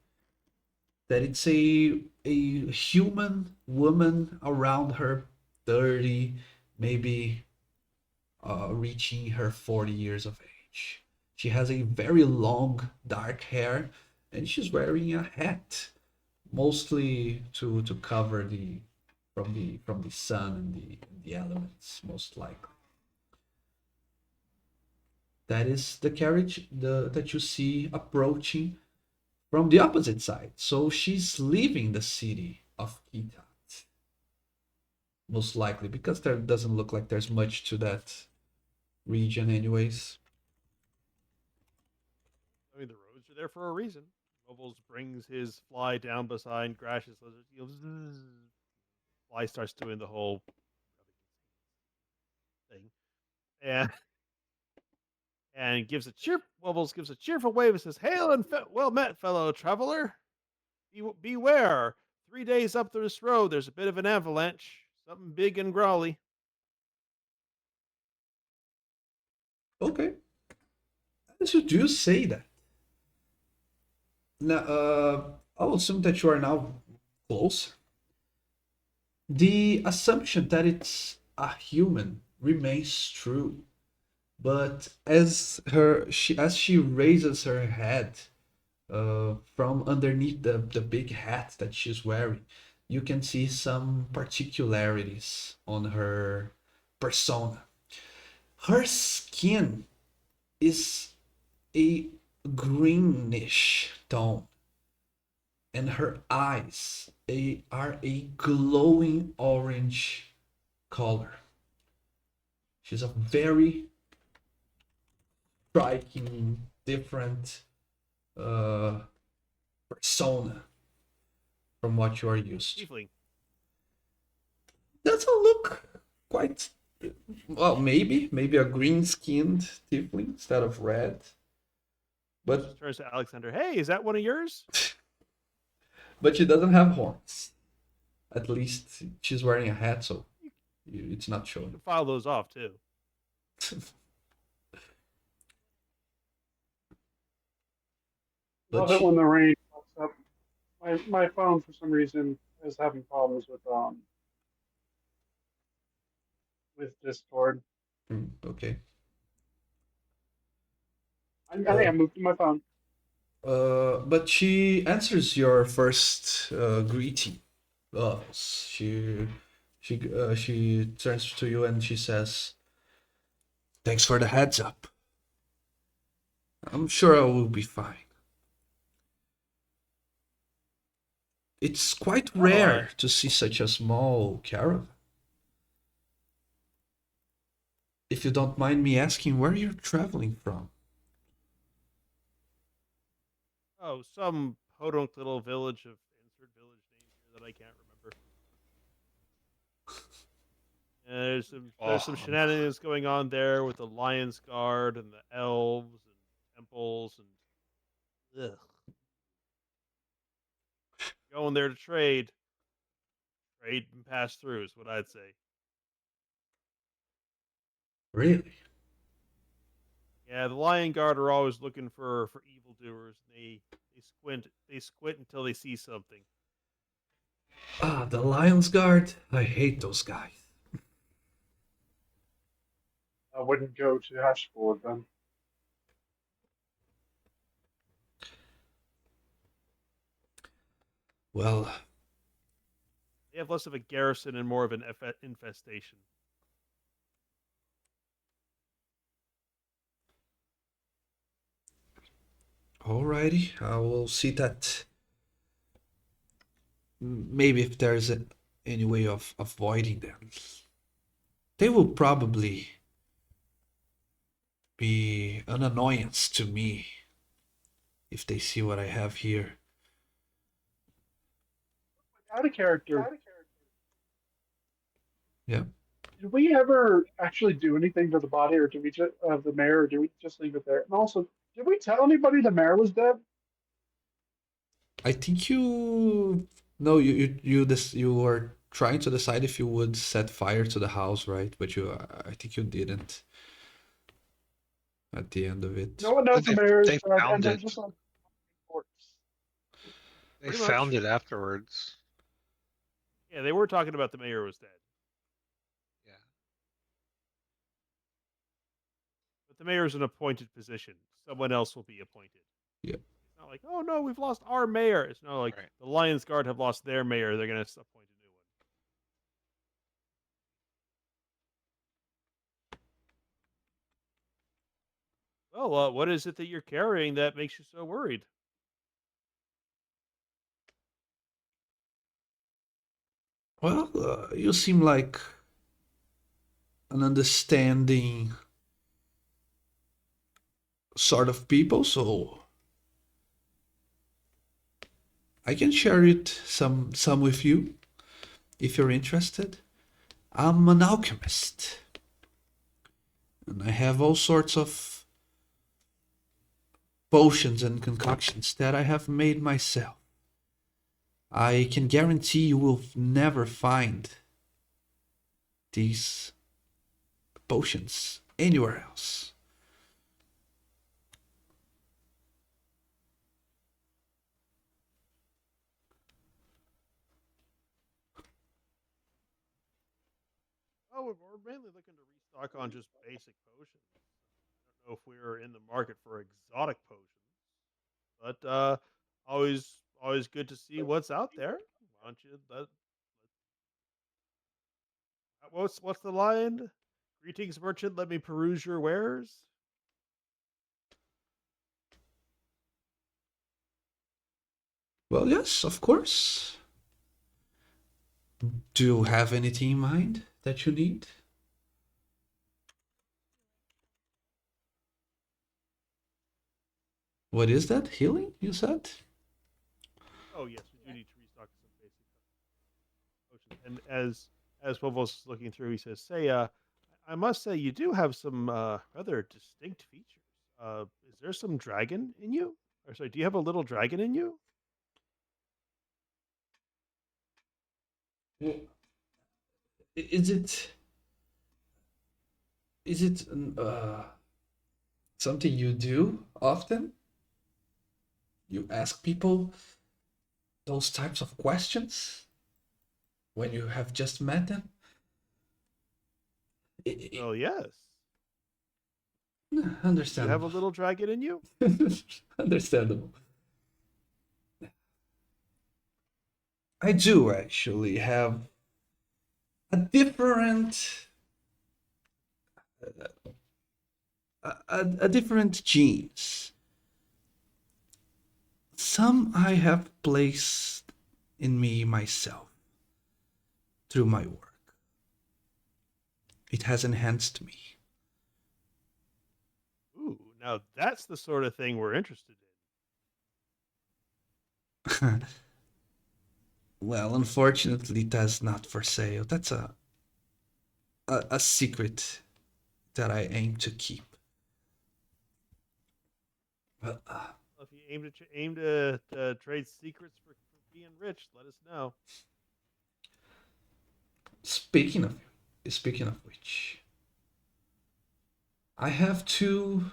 that it's a human woman around her 30, maybe reaching her 40 years of age. She has a very long dark hair and she's wearing a hat, mostly to cover the from the sun and the elements, most likely. That is the carriage that you see approaching from the opposite side. So she's leaving the city of Kitat, most likely, because there doesn't look like there's much to that region, anyways. I mean, the roads are there for a reason. Nobles brings his fly down beside Grash's lizard. Fly starts doing the whole thing, and gives a cheer. Wobbles gives a cheerful wave and says, "Hail and well met, fellow traveler. Beware! 3 days up this road, there's a bit of an avalanche. Something big and growly." Okay, as you do say that. Now, I'll assume that you are now closer. The assumption that it's a human remains true, but as she raises her head from underneath the big hat that she's wearing, you can see some particularities on her persona. Her skin is a greenish tone, and her eyes are a glowing orange color. She's a very striking, different persona from what you are used to. Tiefling. Doesn't look quite well. Maybe a green-skinned tiefling instead of red, but Just turns to Alexander. Hey, is that one of yours? she doesn't have horns. At least she's wearing a hat, so it's not You showing. can file those off too. But Love it when the rain fucks up My phone for some reason is having problems with Discord. Okay. I think I moved to my phone. But she answers your first greeting. She turns to you and she says, "Thanks for the heads up. I'm sure I will be fine." It's quite Oh, rare to see such a small caravan. If you don't mind me asking, where you're traveling from? some podunk little village of insert village name here that I can't remember. There's some Oh, shenanigans going on there with the Lion's Guard and the elves and temples and going there to trade and pass through is what I'd say. Really? Yeah, the Lion Guard are always looking for evildoers. They squint until they see something. Ah, the Lions Guard. I hate those guys. I wouldn't go to Ashford then. Well, They have less of a garrison and more of an infestation. alrighty. I will see that. Maybe if there's any way of avoiding them. They will probably be an annoyance to me if they see what I have here. Out of character. Yeah. Did we ever actually do anything to the body, or did we just of the mayor, or did we just leave it there? And also, did we tell anybody the mayor was dead? I think you no you were trying to decide if you would set fire to the house, right? But I think you didn't at the end of it. No one knows But the mayor is they dead, and found they're it. just on corpse. They Pretty found much. it afterwards. Yeah, they were talking about the mayor was dead. Yeah. But the mayor is an appointed position. Someone else will be appointed. Yeah. It's not like, oh no, we've lost our mayor. It's not like Right. the Lions Guard have lost their mayor. They're going to appoint a new one. Well, what is it that you're carrying that makes you so worried? Well, you seem like an understanding sort of people, so I can share it some with you if you're interested. I'm an alchemist, and I have all sorts of potions and concoctions that I have made myself. I can guarantee you will never find these potions anywhere else. Oh, we're mainly looking to restock on just basic potions. I don't know if we're in the market for exotic potions, but always good to see what's out there. Why don't you what's the line? Greetings, merchant. Let me peruse your wares. Well, yes, of course. Do you have anything in mind that you need? What is that? Healing, you said? Oh yes, we do need to restock some basic potions. And as Povos is looking through, he says, "Say, I must say you do have some rather distinct features. Is there some dragon in you? Or sorry, do you have a little dragon in you?" Is it something you do often? You ask people those types of questions when you have just met them? Well, yes. You Understandable. have a little dragon in you? Understandable. I do actually have a different a different genes. Some I have placed in me myself through my work. It has enhanced me. Ooh, now that's the sort of thing we're interested in. Well, unfortunately, that's not for sale. That's a secret that I aim to keep. Well, Well, if you aim to trade secrets for being rich, let us know. speaking of speaking of which, I have two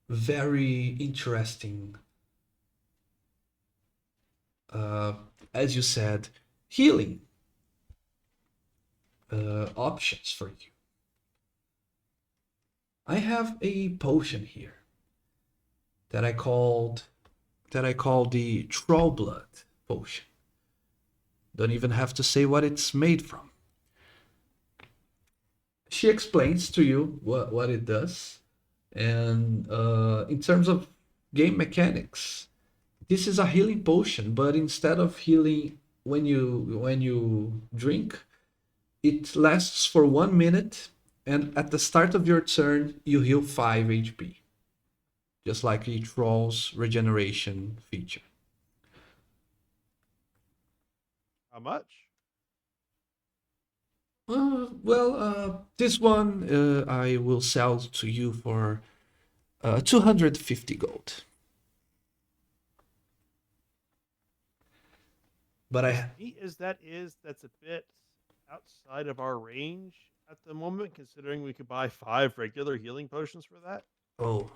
very interesting, uh, as you said, healing options for you. I have a potion here that I called that I call the Troll Blood potion. Don't even have to say what it's made from. She explains to you what it does, and in terms of game mechanics, this is a healing potion, but instead of healing when you drink, it lasts for 1 minute, and at the start of your turn, you heal 5 HP, just like the Troll's regeneration feature. How much? This one I will sell to you for 250 gold. But As neat as that is, that's a bit outside of our range at the moment, considering we could buy 5 regular healing potions for that. oh,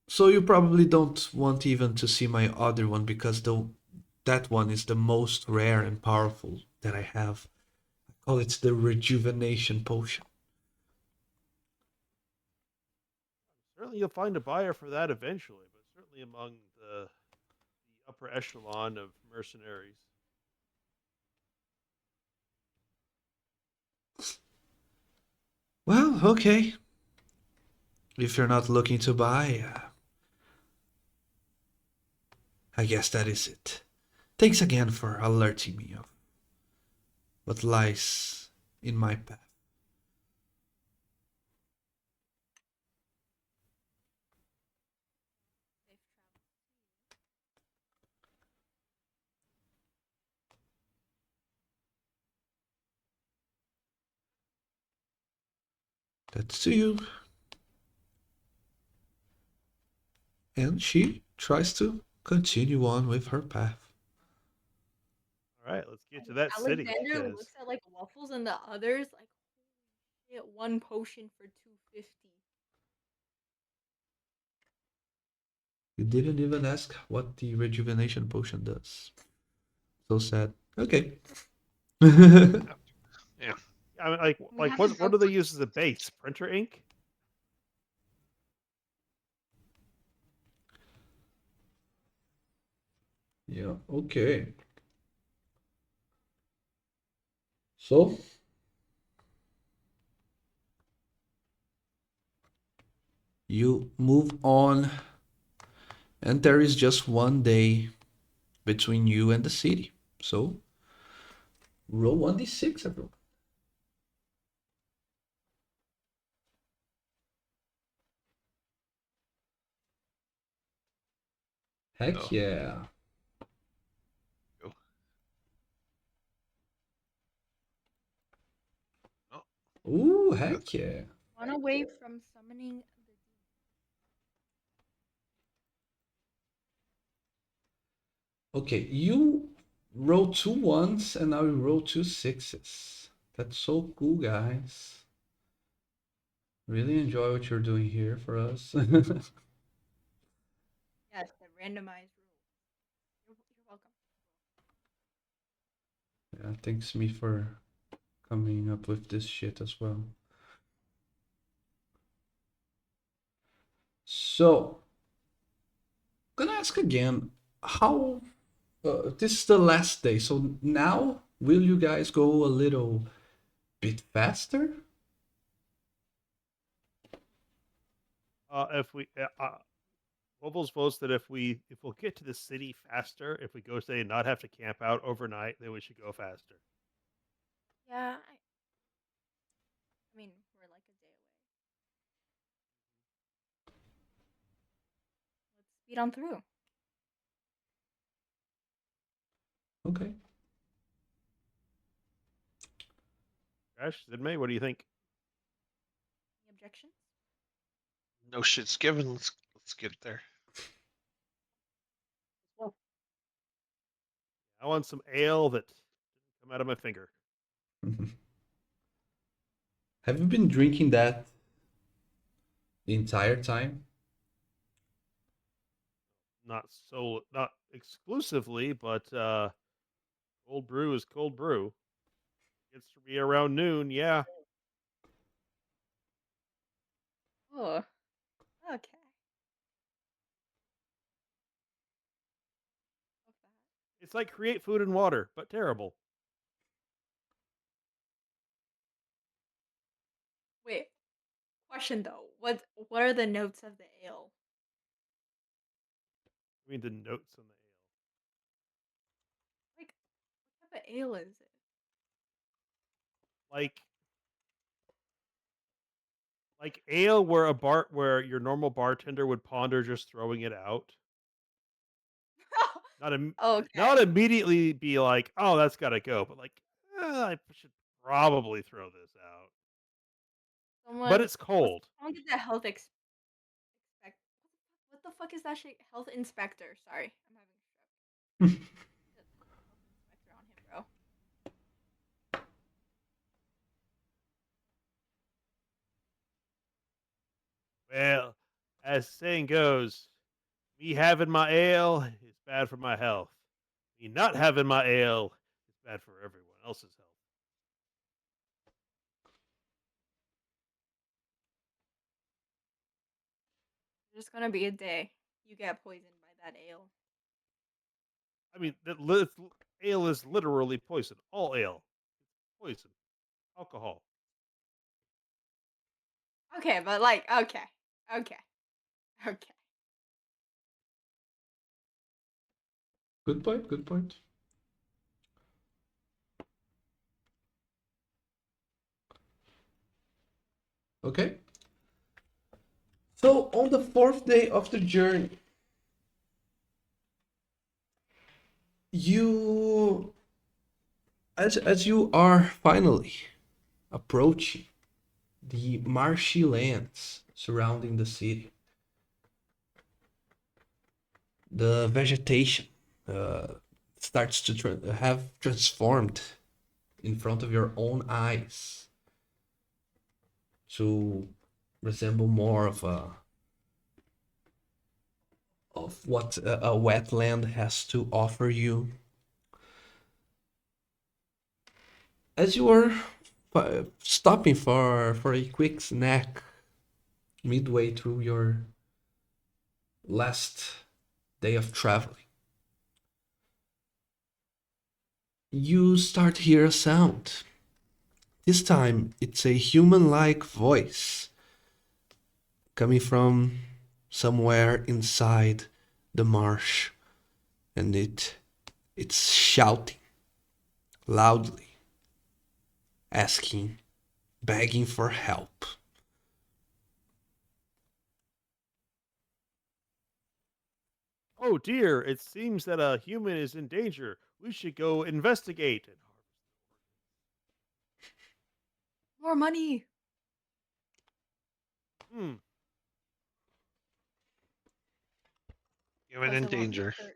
so you probably don't want even to see my other one because that one is the most rare and powerful that I have. I call it the rejuvenation potion. Certainly, you'll find a buyer for that eventually, but certainly among the upper echelon of mercenaries. Well, okay. If you're not looking to buy, I guess that is it. Thanks again for alerting me of what lies in my path. That's to you. And she tries to continue on with her path. All right, let's get to that city. Alexander Because looks at like Waffles and the others like, holy shit, one potion for 250. You didn't even ask what the rejuvenation potion does. So sad. Okay. Yeah. I mean, We have to what go do they for- use as a base? Printer ink? Yeah, okay. So, you move on, and there is just one day between you and the city. So, roll 1d6, everyone. Heck Oh. yeah. Go. Oh, Ooh, heck yeah. One away from summoning the Okay, you roll 2 1s and now you roll 2 6s. That's so cool, guys. Really enjoy what you're doing here for us. Yes, the randomized rule. thanks me for coming up with this shit as well. So, gonna ask again, how this is the last day, so now will you guys go a little bit faster? If we Wobbles votes that if we'll get to the city faster, if we go say and not have to camp out overnight, then we should go faster. Yeah, I mean, we're like a day away. Let's speed on through. Okay. Crash, Zidmei, what do you think? Any objections? No shit's given. Let's get there. I want some ale that didn't come out of my finger. Have you been drinking that the entire time? Not exclusively, but cold brew is cold brew. Gets to be around noon, yeah. Oh, okay. Fuck that. It's like create food and water, but terrible. Wait, question though. What are the notes of the ale? I mean the notes on the ale. Like, what type of ale is it? Like ale where your normal bartender would ponder just throwing it out. Okay. Not immediately be like, oh, that's gotta go, but like, I should probably throw this out. But it's cold. Someone get the health expect. What the fuck is that shit? Health inspector. Sorry, I'm having a stroke. Get the health inspector on him, bro. Well, as the saying goes, me having my ale is bad for my health. Me not having my ale is bad for everyone else's health. There's just gonna be a day you get poisoned by that ale. I mean, ale is literally poison. All ale is poison. Alcohol. Okay, but like, okay. Good point, good point. Okay. So on the fourth day of the journey, you as you are finally approaching the marshy lands surrounding the city, the vegetation starts to have transformed in front of your own eyes to resemble more of what a wetland has to offer you. As you are stopping for a quick snack midway through your last day of traveling, you start to hear a sound. This time it's a human-like voice coming from somewhere inside the marsh, and it's shouting loudly, asking, begging for help. Oh dear, it seems that a human is in danger. We should go investigate. More money. Hmm. Human Doesn't in want me danger. to-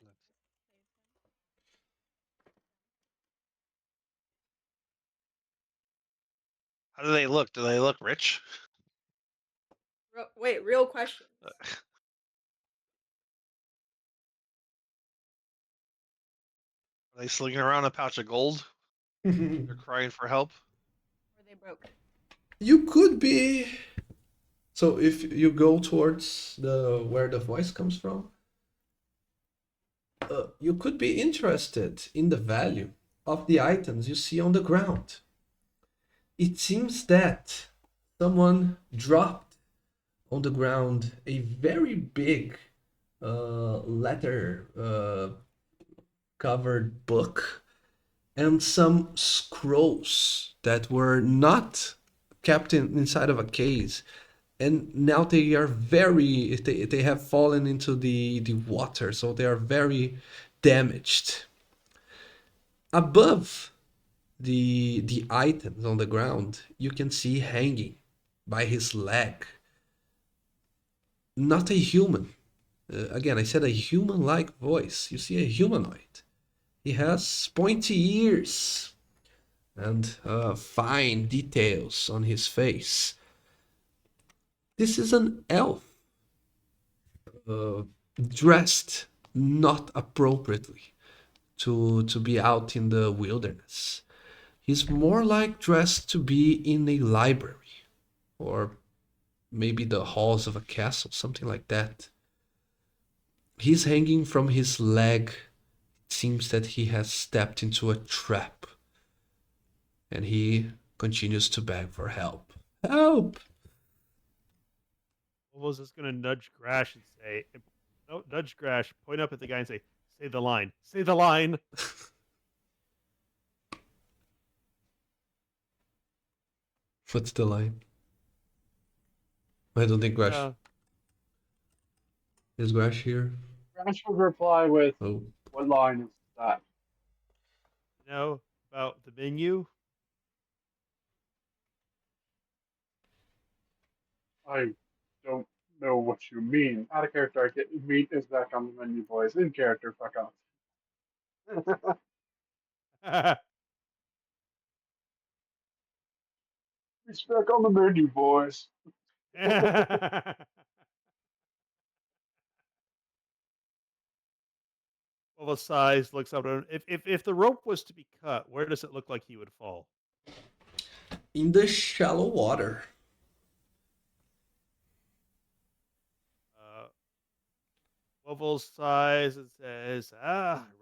How do they look? Do they look rich? Wait, real questions. Are they slinging around a pouch of gold? They're crying for help. Or they broke. You could be. So if you go towards the where the voice comes from, you could be interested in the value of the items you see on the ground. It seems that someone dropped on the ground a very big leather covered book and some scrolls that were not kept inside of a case, and now they are they have fallen into the water, so they are very damaged. Above the items on the ground, you can see hanging by his leg not a human. Again, I said a human-like voice. You see a humanoid. He has pointy ears and fine details on his face. This is an elf, uh, dressed not appropriately to be out in the wilderness. He's more like dressed to be in a library or maybe the halls of a castle, something like that. He's hanging from his leg. It seems that he has stepped into a trap. And he continues to beg for help. Help! Volvo's just gonna nudge Grash and say, no, nudge Grash, point up at the guy and say the line. Say the line. What's the line? I don't think Grash. Uh, Is Grash here? Grash would reply with, Oh. "What line is that?" you know about the menu? I don't know what you mean. Out of character, I get meat is back on the menu, boys. In character, fuck off. It's back on the menu, boys. Volvo sighs, looks up. If the rope was to be cut, where does it look like he would fall? In the shallow water. Volvo sighs and says,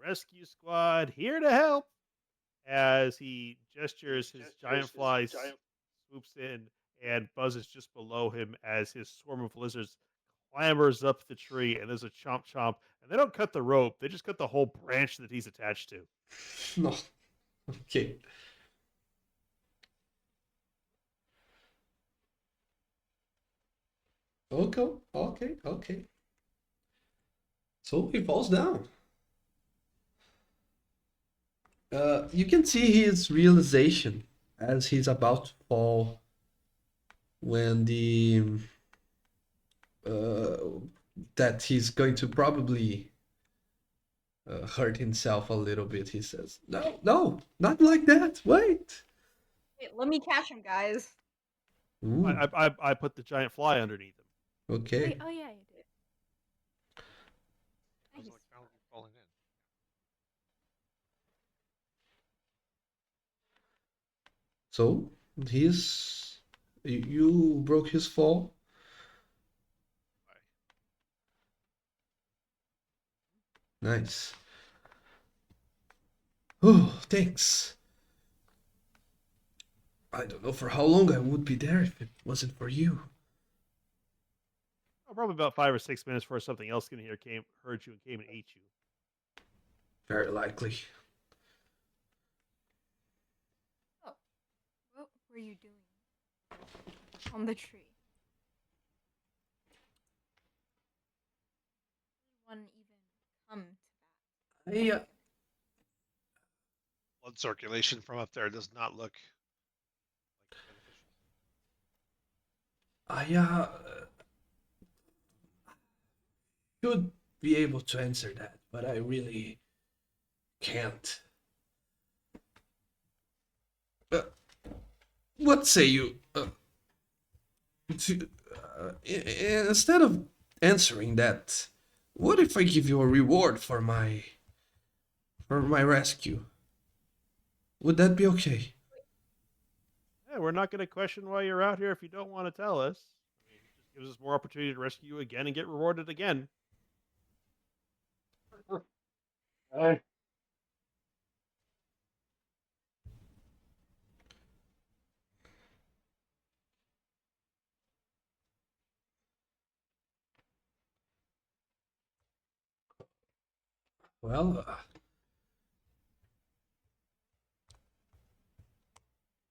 rescue squad, here to help. As he gestures, his giant fly swoops in and buzzes just below him as his swarm of lizards clambers up the tree, and there's a chomp chomp. And they don't cut the rope, they just cut the whole branch that he's attached to. No. Okay. Okay. So he falls down. You can see his realization as he's about to fall when that he's going to probably hurt himself a little bit. He says, no, not like that. Wait. Wait, let me catch him, guys. Ooh, I put the giant fly underneath him. okay. Wait, oh yeah, you did. I was Nice. like, I don't think falling in. So you broke his fall. Nice. Oh, thanks. I don't know for how long I would be there if it wasn't for you. Oh, probably about 5 or 6 minutes before something else in here heard you and came and ate you. Very likely. Oh, what were you doing on the tree? Did one even come to that? Blood circulation from up there does not look like beneficial. I should be able to answer that, but I really can't. What say you? Instead of answering that, what if I give you a reward for my rescue? Would that be okay? Yeah, we're not going to question why you're out here if you don't want to tell us. I mean, it just gives us more opportunity to rescue you again and get rewarded again. Hey, Well,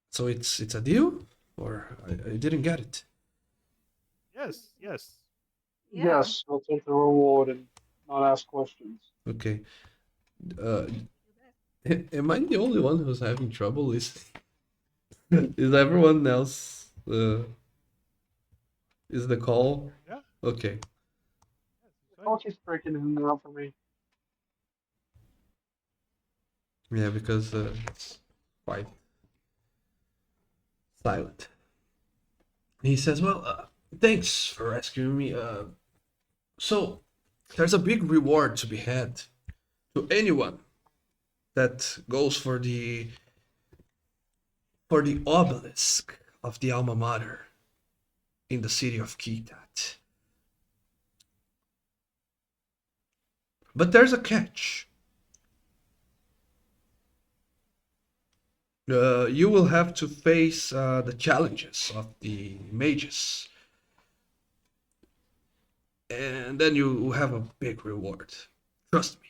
so it's a deal, or I didn't get it. Yes, yes. Yeah. yes, I'll take the reward and not ask questions. Okay. Uh, am I the only one who's having trouble listening? Is everyone else? Is the call? Yeah. Okay. The call keeps breaking in and out for me. Yeah, because it's quite silent. He says, "Well, thanks for rescuing me. So there's a big reward to be had to anyone that goes for the obelisk of the alma mater in the city of Kitat. But there's a catch. You will have to face the challenges of the mages, and then you will have a big reward. Trust me."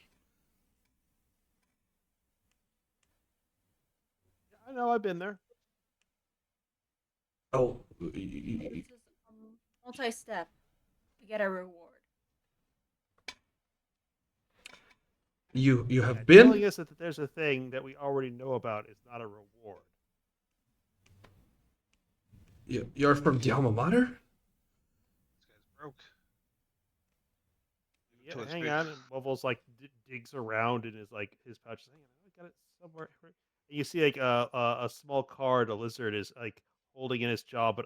I know, I've been there. Oh, This is multi-step. We get a reward. you have Yeah, been. telling us that there's a thing that we already know about is not a reward. You're from the alma mater? This guy's broke. Yeah, To its hang big- on. And Bubbles like digs around in his pouch. Hang on, I got it somewhere. And you see like a small card a lizard is like holding in his jaw, but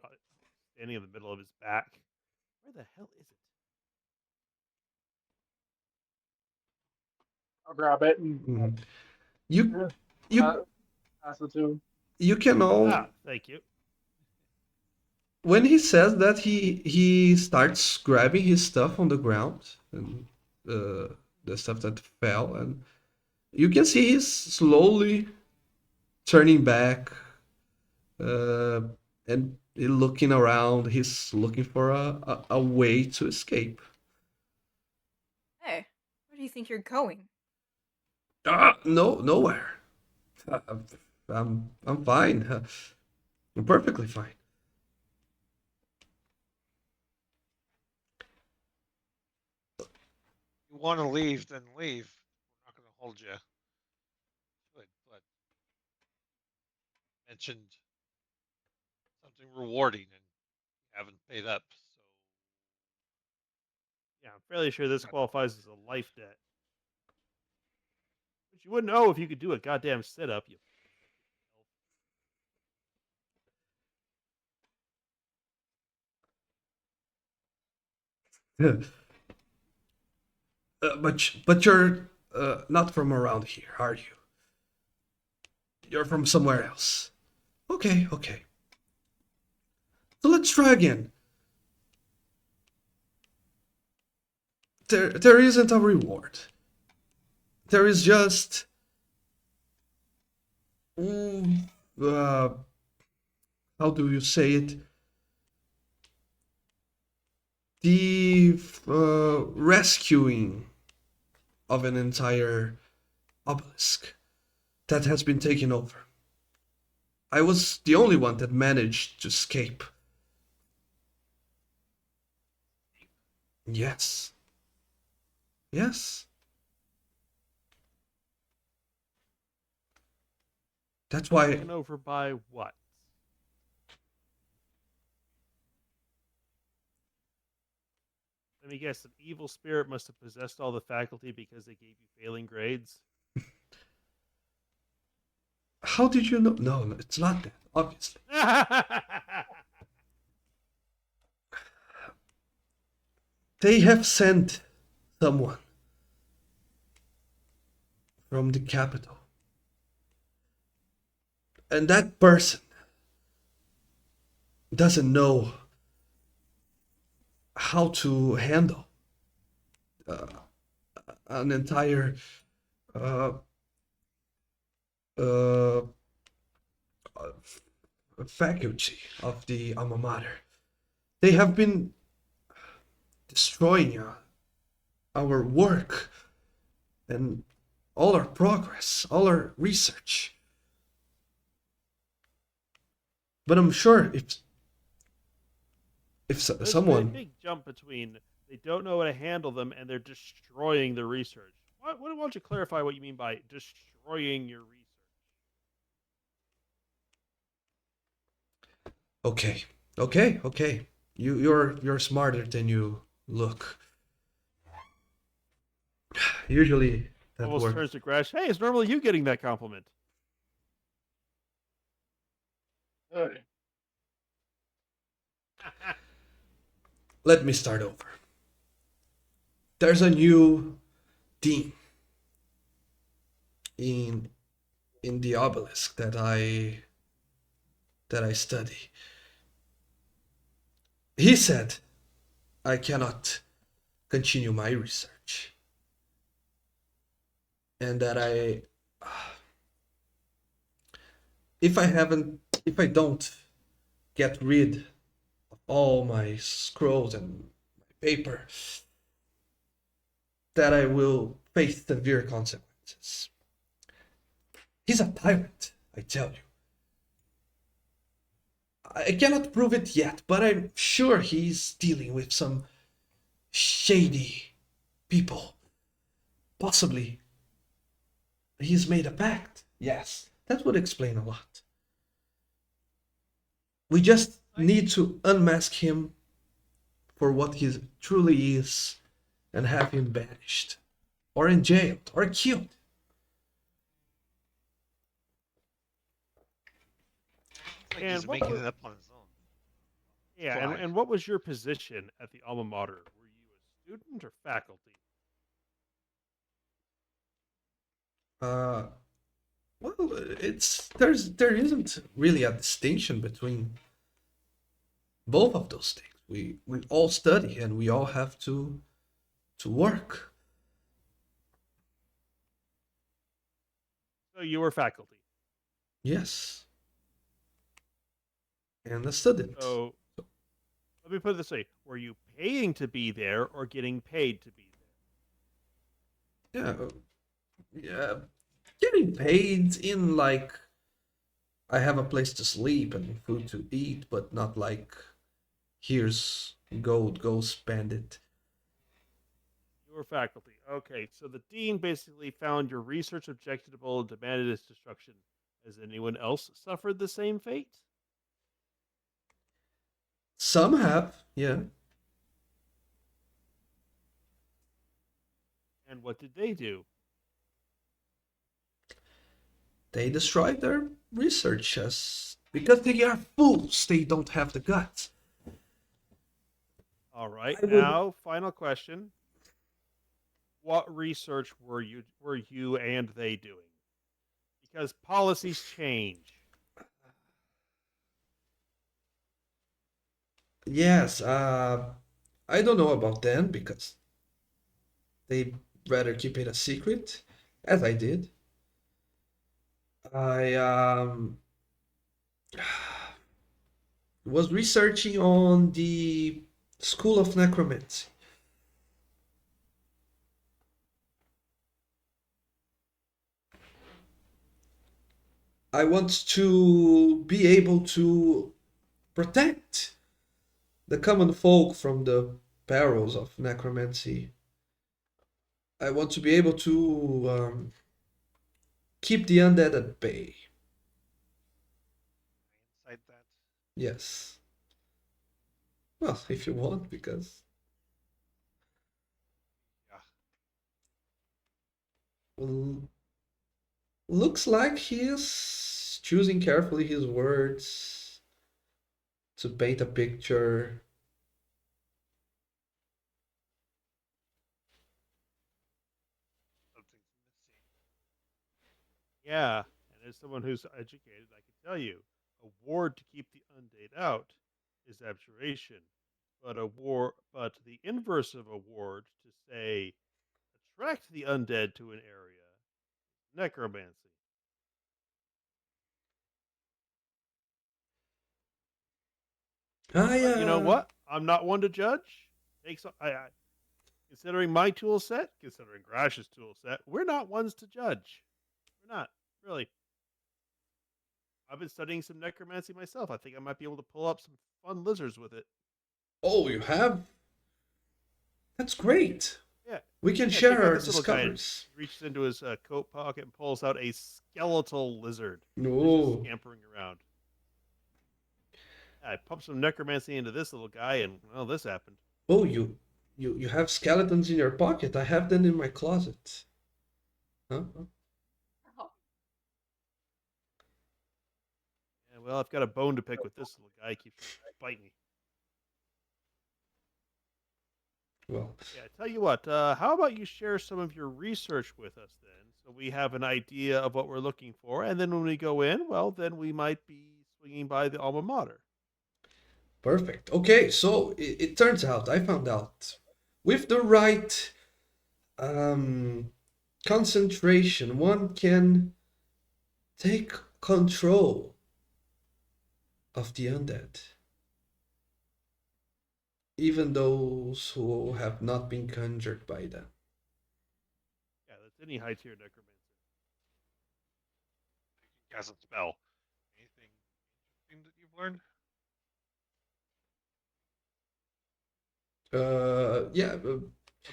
standing in the middle of his back. Where the hell is it? I'll grab it and Mhm. You you pass it to him. you can all. Ah, thank you. When he says that, he starts grabbing his stuff on the ground and the stuff that fell, and you can see he's slowly turning back uh, and looking around. He's looking for a way to escape. Hey, where do you think you're going? No, nowhere. Uh, I'm fine. I'm perfectly fine. You want to leave, then leave. We're not going to hold you. Good, but mentioned something rewarding and you haven't paid up. So Yeah, I'm fairly sure this qualifies as a life debt. But you wouldn't know if you could do a goddamn sit up. You. But you're not from around here, are you? You're from somewhere else. Okay, okay. So let's try again. There isn't a reward. There is just uh, how do you say it? The rescuing of an entire obelisk that has been taken over. I was the only one that managed to escape. Yes. Yes. That's why. Taken over by what? Let me guess. An evil spirit must have possessed all the faculty because they gave you failing grades. How did you know? No, no, it's not that, obviously. They have sent someone from the capital And that person doesn't know how to handle uh, an entire uh, uh, faculty of the alma mater. They have been destroying our work and all our progress, all our research. But I'm sure if There's a someone big jump between they don't know how to handle them and they're destroying the research. Why don't you clarify what you mean by destroying your research? Okay, okay. You're smarter than you look. Usually that Almost works. turns to Gresh. Hey, it's normally you getting that compliment. Hey, Let me start over. There's a new dean in the obelisk that I study. He said I cannot continue my research and that if I don't get rid of all my scrolls and my paper, that I will face severe consequences. He's a tyrant, I tell you. I cannot prove it yet, but I'm sure he's dealing with some shady people. Possibly he's made a pact. Yes, that would explain a lot. We just need to unmask him for what he truly is and have him banished, or in jail, or killed. Like And he's what making was, it up on his own. yeah, Fly. and what was your position at the alma mater? Were you a student or faculty? Uh, well, there isn't really a distinction between both of those things. We all study and we all have to work. So you were faculty. Yes, and a student. So let me put it this way: were you paying to be there or getting paid to be there? Yeah, yeah. Getting paid in like I have a place to sleep and food to eat, but not like here's gold, go spend it. You were faculty. Okay, so the dean basically found your research objectionable and demanded its destruction. Has anyone else suffered the same fate? Some have, yeah. And what did they do? They destroy their research as because they are fools. They don't have the guts. All right. I would Now, final question: what research were you and they doing? Because policies change. yes, I don't know about them because they rather keep it a secret, as I did. I was researching on the School of Necromancy. I want to be able to protect the common folk from the perils of necromancy. I want to be able to keep the undead at bay. Inside that. Yes. Well, if you want, because Yeah. well, looks like he is choosing carefully his words to paint a picture. Something's missing. Yeah, and As someone who's educated, I can tell you, a ward to keep the undead out is abjuration, but the inverse of a ward to say attract the undead to an area, necromancy. But you know what? I'm not one to judge. Considering my tool set, considering Grash's tool set, we're not ones to judge. We're not really. I've been studying some necromancy myself. I think I might be able to pull up some fun lizards with it. Oh, you have? That's great. Yeah. We can Yeah, check share out our this little guy. discoveries. He reaches into his coat pocket and pulls out a skeletal lizard. It's No. just scampering around. I pumped some necromancy into this little guy, and well, this happened. Oh, you have skeletons in your pocket. I have them in my closet. Huh? Oh, Yeah, well, I've got a bone to pick with this little guy. He keeps biting me. Well, Yeah, tell you what. How about you share some of your research with us then, so we have an idea of what we're looking for, and then when we go in, well, then we might be swinging by the alma mater. perfect. Okay, so it turns out I found out with the right concentration, one can take control of the undead, even those who have not been conjured by them. Yeah, that's any high tier necromancer. You can cast a spell. Anything interesting that you've learned? Yeah,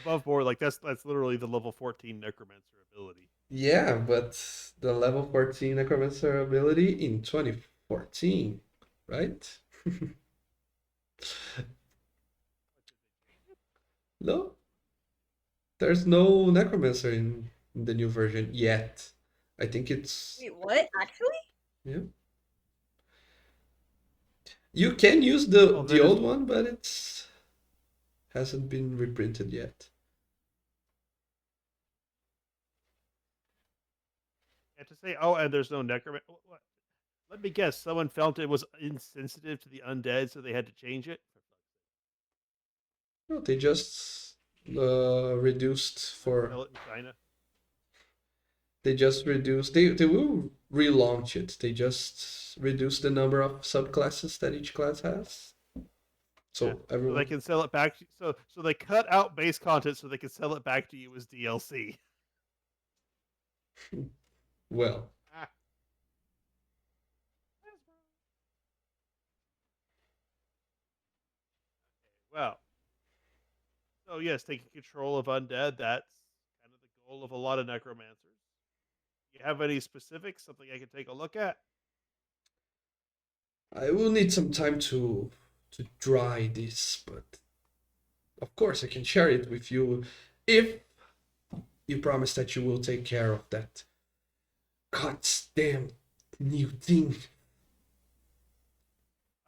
Above board, like that's literally the level 14 necromancer ability. yeah, but the level 14 necromancer ability in 2014, right? No, there's no necromancer in the new version yet. I think it's Wait, what? Actually? yeah. You can use the Oh, that old is- one, but it's hasn't been reprinted yet. And to say, oh, and there's no necromancer. Let me guess. Someone felt it was insensitive to the undead, so they had to change it. No, they just reduced for Sell it in China. they just reduced they will relaunch it. They just reduce the number of subclasses that each class has. So Yeah, so everyone they can sell it back. So they cut out base content so they can sell it back to you as DLC. well, Ah. Well, so yes, taking control of undead, that's kind of the goal of a lot of necromancers. You have any specifics, something I can take a look at? I will need some time to dry this, but of course I can share it with you if you promise that you will take care of that goddamn new thing.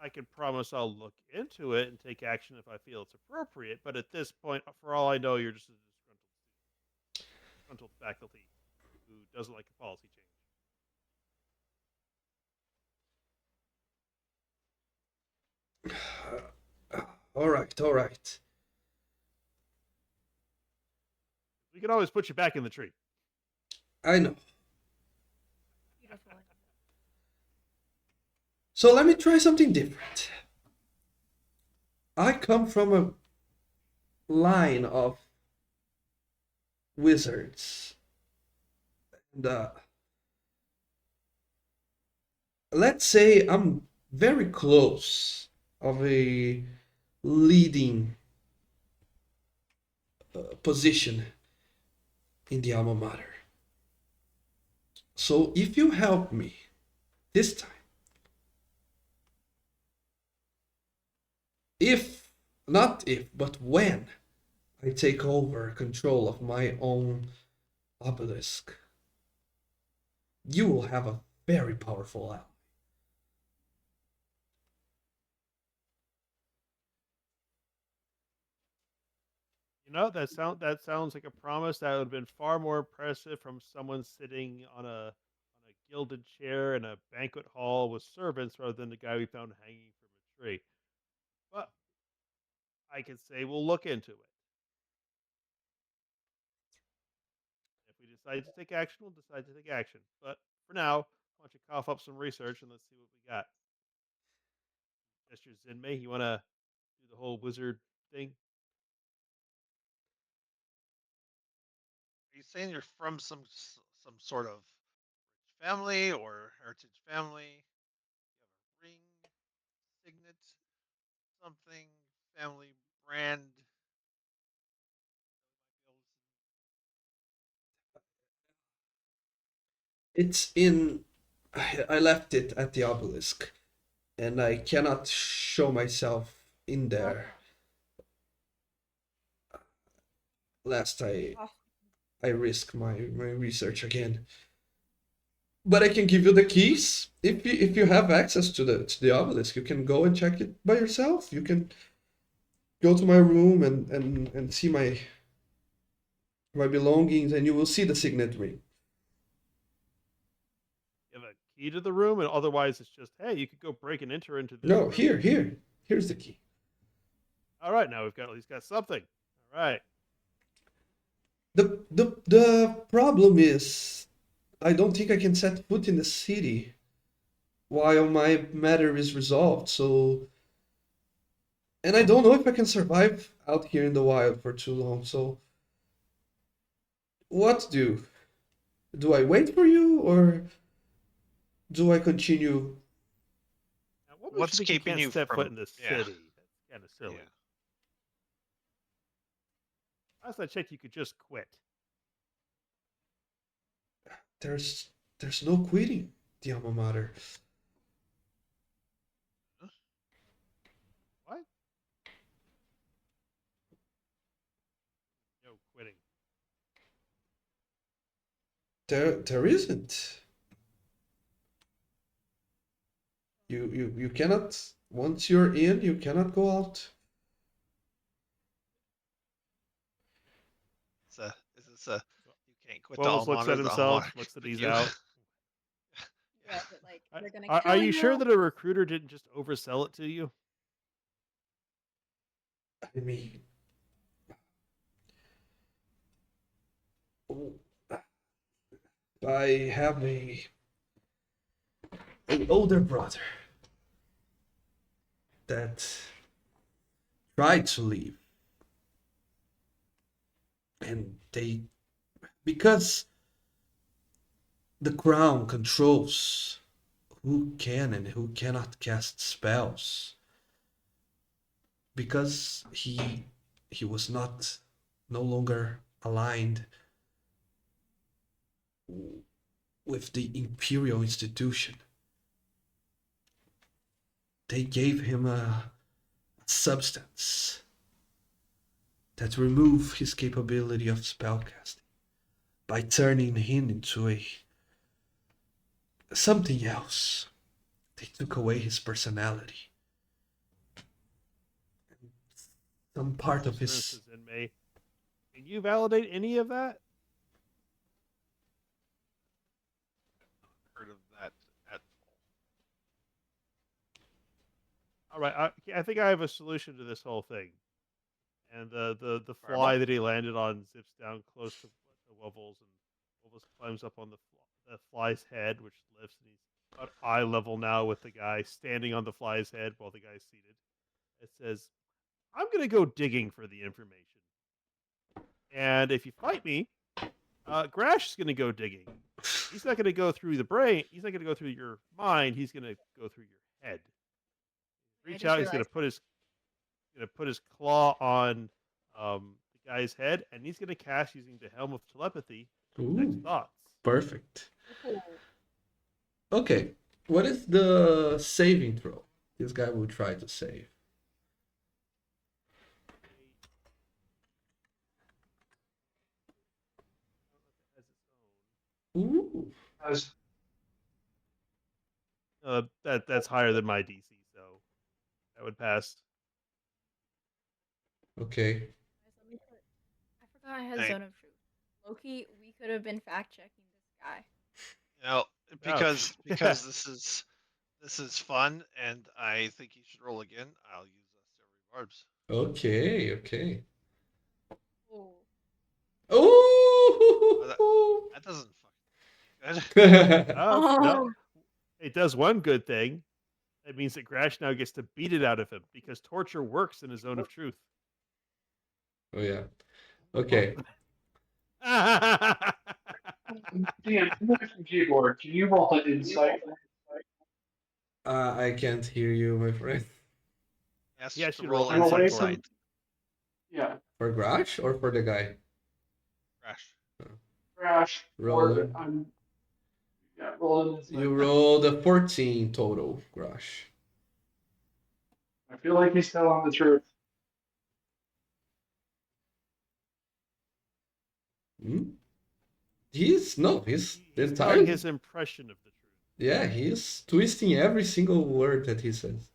I can promise I'll look into it and take action if I feel it's appropriate. But at this point, for all I know, you're just a disgruntled faculty who doesn't like a policy change. All right, all right. We can always put you back in the tree. I know. beautiful. So let me try something different. I come from a line of wizards. And let's say I'm very close of a leading position in the alma mater. So if you help me this time, but when I take over control of my own obelisk, you will have a very powerful ally. You know, that sounds like a promise that would have been far more impressive from someone sitting on a gilded chair in a banquet hall with servants rather than the guy we found hanging from a tree. But I can say we'll look into it. If we decide to take action, we'll decide to take action. But for now, why don't you cough up some research and let's see what we got. Mr. Zinmei, you want to do the whole wizard thing? Are you saying you're from some sort of family or heritage family? You have a ring, signet, something, family brand? It's in. I left it at the obelisk, and I cannot show myself in there. Last Oh, I risk my research again. But I can give you the keys. If you have access to the obelisk, you can go and check it by yourself. You can go to my room and see my belongings, and you will see the signet ring. You have a key to the room, and otherwise it's just, hey, you could go break and enter into this No, room. here's the key. All right, now we've got at least got something. All right. The problem is, I don't think I can set foot in the city while my matter is resolved. So, and I don't know if I can survive out here in the wild for too long. So, what do? Do I wait for you or do I continue? Now, what makes What's you think you keeping can't you step from? foot in this Yeah, city? That's kind of silly. yeah. Last I checked, you could just quit. There's no quitting the alma mater. What? No quitting. There isn't. You cannot, once you're in, you cannot go out. Is this a you can't quit the Quills looks at alma himself, mater looks that quit he's you? out. yeah, but like they're gonna Are kill you sure you. that a recruiter didn't just oversell it to you? I mean, I have an older brother that tried to leave, and because the crown controls who can and who cannot cast spells, because he was no longer aligned with the imperial institution. They gave him a substance that removed his capability of spellcasting by turning him into something else. They took away his personality. Some part of his. Mrs. Inmate. Can you validate any of that? Heard of that at All right, I think I have a solution to this whole thing. And the Fireball? fly that he landed on zips down close to Wubbles, and Wubbles climbs up on the fly's head, which lifts, and he's about eye level now with the guy standing on the fly's head while the guy's seated. It says, "I'm gonna go digging for the information, and if you fight me, Grash is gonna go digging. He's not gonna go through the brain. He's not gonna go through your mind. He's gonna go through your head. I Reach just out. He's gonna realized put his claw on the guy's head, and he's gonna cast using the Helm of Telepathy. Next Ooh, thoughts. perfect. Ooh, Okay, what is the saving throw this guy will try to save? Ooh, As That's higher than my DC, so that would pass. okay. guys, let me put. I forgot I had Hey. Zone of Truth. Loki, we could have been fact checking this guy. You know, because this is fun, and I think you should roll again. I'll use silvery barbs. Okay, okay. Ooh. Oh! That doesn't fucking good. No, Oh. it does one good thing. It means that Grash now gets to beat it out of him because torture works in a zone of truth. Oh yeah. Okay. Dan, from keyboard, can you roll an insight? I can't hear you, my friend. Ask Yeah, to she roll rolled I'm away insight. from. Yeah, For Grash or for the guy? Crash. Crash. Roll. Or I'm. Yeah, roll an insight. You rolled a 14 total, Grash. I feel like he's telling the truth. Hmm? He's the He's entire. telling his impression of the truth. Yeah, he's twisting every single word that he says.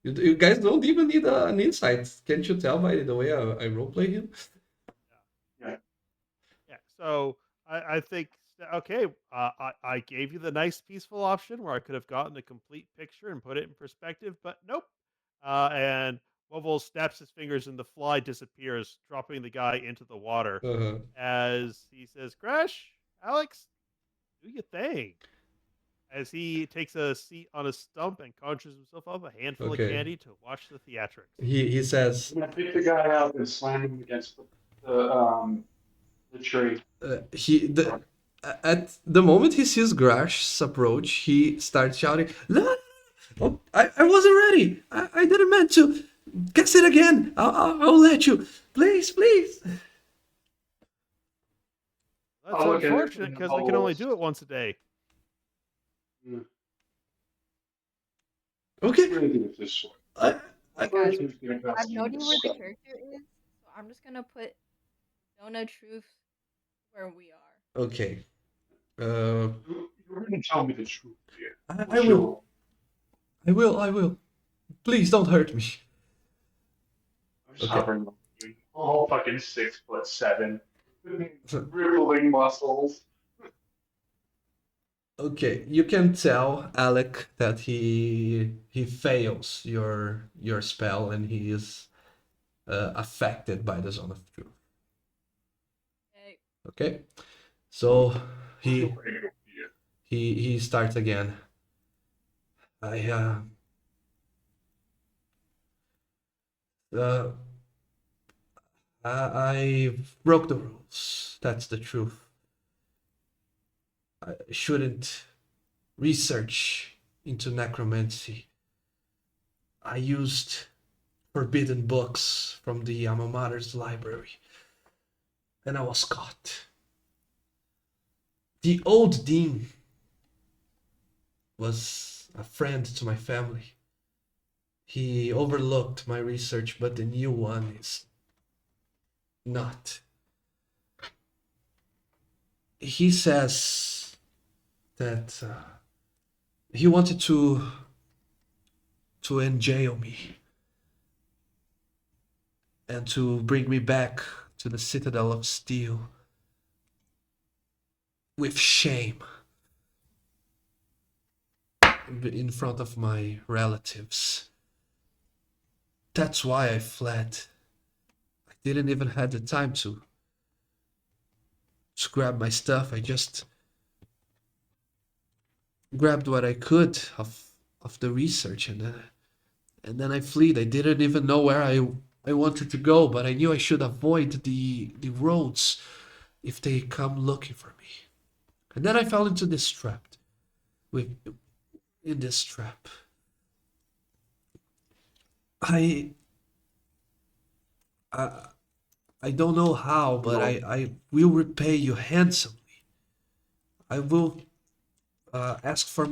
You guys don't even need an insight. Can't you tell by the way I roleplay him? Yeah. So I think okay. I gave you the nice peaceful option where I could have gotten a complete picture and put it in perspective, but nope. And Wobble snaps his fingers and the fly disappears, dropping the guy into the water. Uh-huh. As he says, "Crash, Alex, do your thing." As he takes a seat on a stump and conjures himself up a handful Okay. of candy to watch the theatrics. He says, I'm gonna pick the guy up and slam him against the tree. at the moment he sees Grash's approach, he starts shouting, "No, oh, I wasn't ready. I didn't mean to. Guess it again. I'll let you. Please, please." That's I'll look at it unfortunate in the because I can only bubbles. do it once a day. I'm Okay. gonna do it this way. I, Guys, Who's gonna I have best no do idea this? where the character is, so I'm just gonna put Zone of Truth where we are. okay. You're gonna tell me the truth here. I will. I will. Please don't hurt me. I'm just Okay. hovering. All fucking 6'7", rippling muscles. Okay, you can tell Alec that he fails your spell and he is affected by the Zone of Truth. Okay. Okay, so He, he starts again. I broke the rules. That's the truth. I shouldn't research into necromancy. I used forbidden books from the Alma Mater's library, and I was caught. The old dean was a friend to my family. He overlooked my research, but the new one is not. He says that he wanted to enjail me and to bring me back to the Citadel of Steel with shame in front of my relatives. That's why I fled. I didn't even have the time to grab my stuff. I just grabbed what I could of the research and then I fled. I didn't even know where I wanted to go, but I knew I should avoid the roads if they come looking for me. And then I fell into this trap. In this trap. I don't know how, but I will repay you handsomely. I will ask for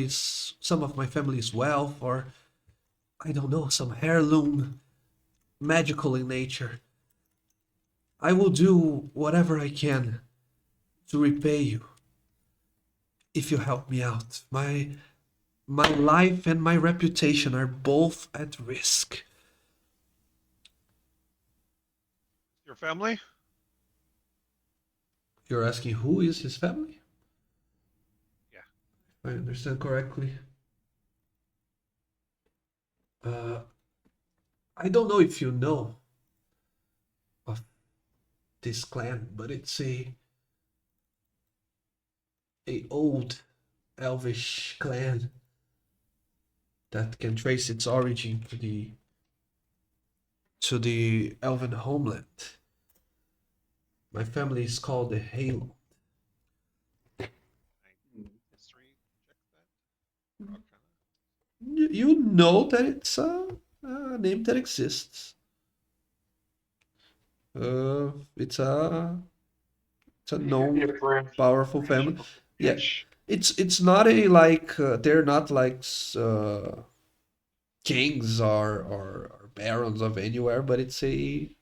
some of my family's wealth, or I don't know, some heirloom, magical in nature. I will do whatever I can to repay you if you help me out. My life and my reputation are both at risk. Your family? You're asking who is his family? I understand correctly. I don't know if you know of this clan, but it's a old elvish clan that can trace its origin to the elven homeland. My family is called the Halo. History check that. Arcana. You know that it's a name that exists. It's a known powerful family. Yeah, it's not a like they're not like kings or barons of anywhere, but it's a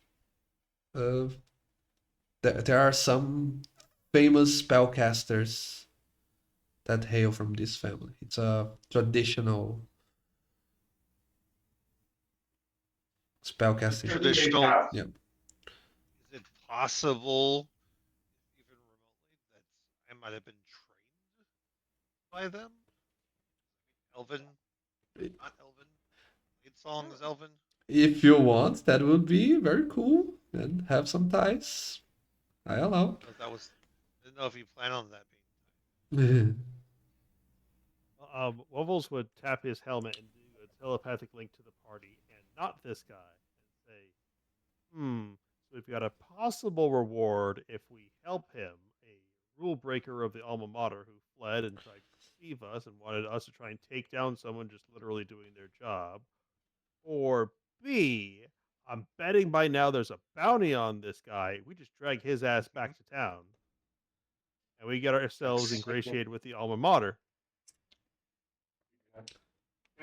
there are some famous spellcasters that hail from this family. It's a traditional spellcasting. Traditional. Yeah. Is it possible, even remotely, that I might have been trained by them? Elven, not Elven. Lead song is Elven. If you want, that would be very cool and have some ties. I allow. That was. I didn't know if you plan on that being. Wovels would tap his helmet and do a telepathic link to the party, and not this guy, and say, so we've got a possible reward if we help him, a rule breaker of the alma mater who fled and tried to deceive us and wanted us to try and take down someone just literally doing their job. Or B, I'm betting by now there's a bounty on this guy. We just drag his ass back to town. And we get ourselves ingratiated with the alma mater.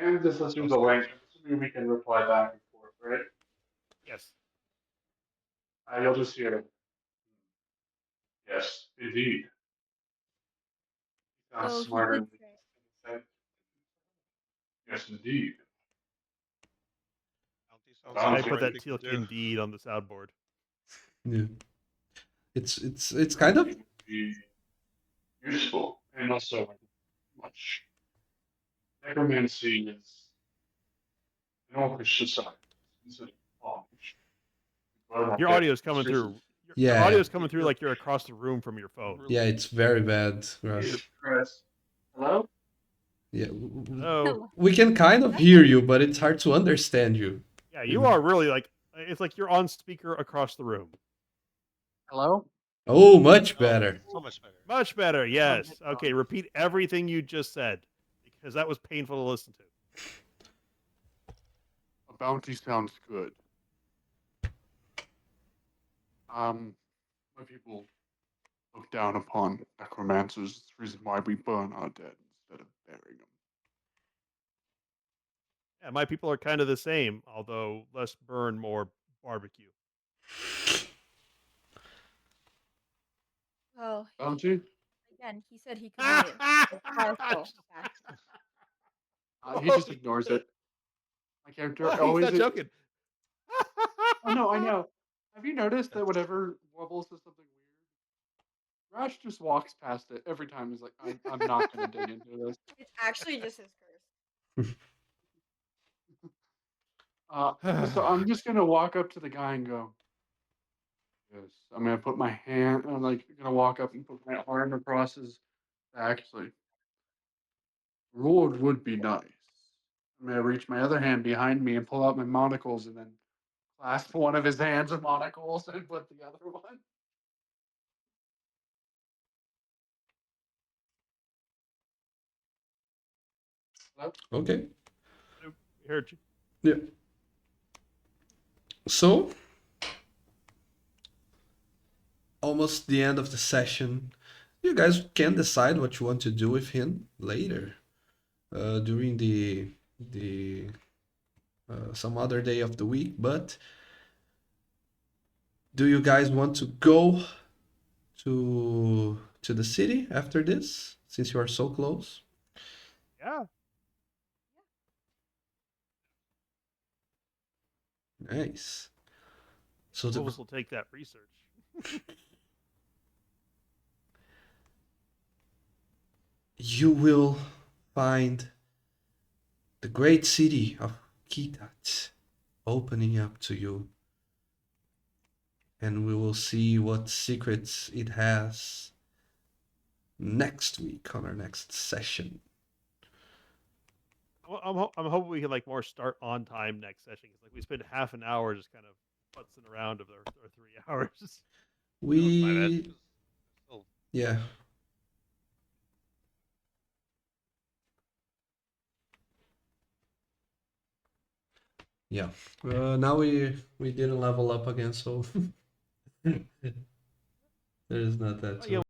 And this assumes a link. Assuming we can reply back and forth, right? Yes. You'll just hear. Yes, indeed. Sounds So he smarter. did say. Yes, indeed. Bounty sounds I I like the put right that thing to teal do. indeed on the soundboard. Yeah. It's kind of Be useful and also much. Necromancy is an orcish society. It's an orcish. Your audio is coming through. Your Yeah. audio is coming through like you're across the room from your phone. yeah, it's very bad, Rush. Chris. Hello? Yeah, Oh, we can kind of hear you, but it's hard to understand you. yeah, you are really like it's like you're on speaker across the room. Hello? Oh, much better. So much better. Much better. Yes. Okay. Repeat everything you just said because that was painful to listen to. A bounty sounds good. My people look down upon necromancers. It's the reason why we burn our dead instead of burying them. Yeah, my people are kind of the same, although less burn, more barbecue. Oh, Bounty? again, he said he could do it. It's powerful. Yeah. He just ignores it. My character Oh, he's always. not joking. Oh no, I know. Have you noticed that whenever Wubbles says something weird, Rash just walks past it every time. He's like, I'm not going to dig into this. It's actually just his curse. So I'm just going to walk up to the guy and go, yes. I'm going to put my hand, I'm like going to walk up and put my arm across his back. It's like, reward would be nice. I'm going to reach my other hand behind me and pull out my monocles and then clasp one of his hands with monocles and put the other one. Okay. Heard you. Yeah. So, almost the end of the session. You guys can decide what you want to do with him later, during the some other day of the week. But do you guys want to go to the city after this, since you are so close? Yeah. Nice. So the Wolves will take that research. you will find the great city of Kitat opening up to you. And we will see what secrets it has next week on our next session. I'm hoping we can like more start on time next session. 'Cause, like we spent half an hour just kind of putzing around of our 3 hours. My bad. We, Still yeah. Yeah. Now we didn't level up again, so there is not that. Yeah,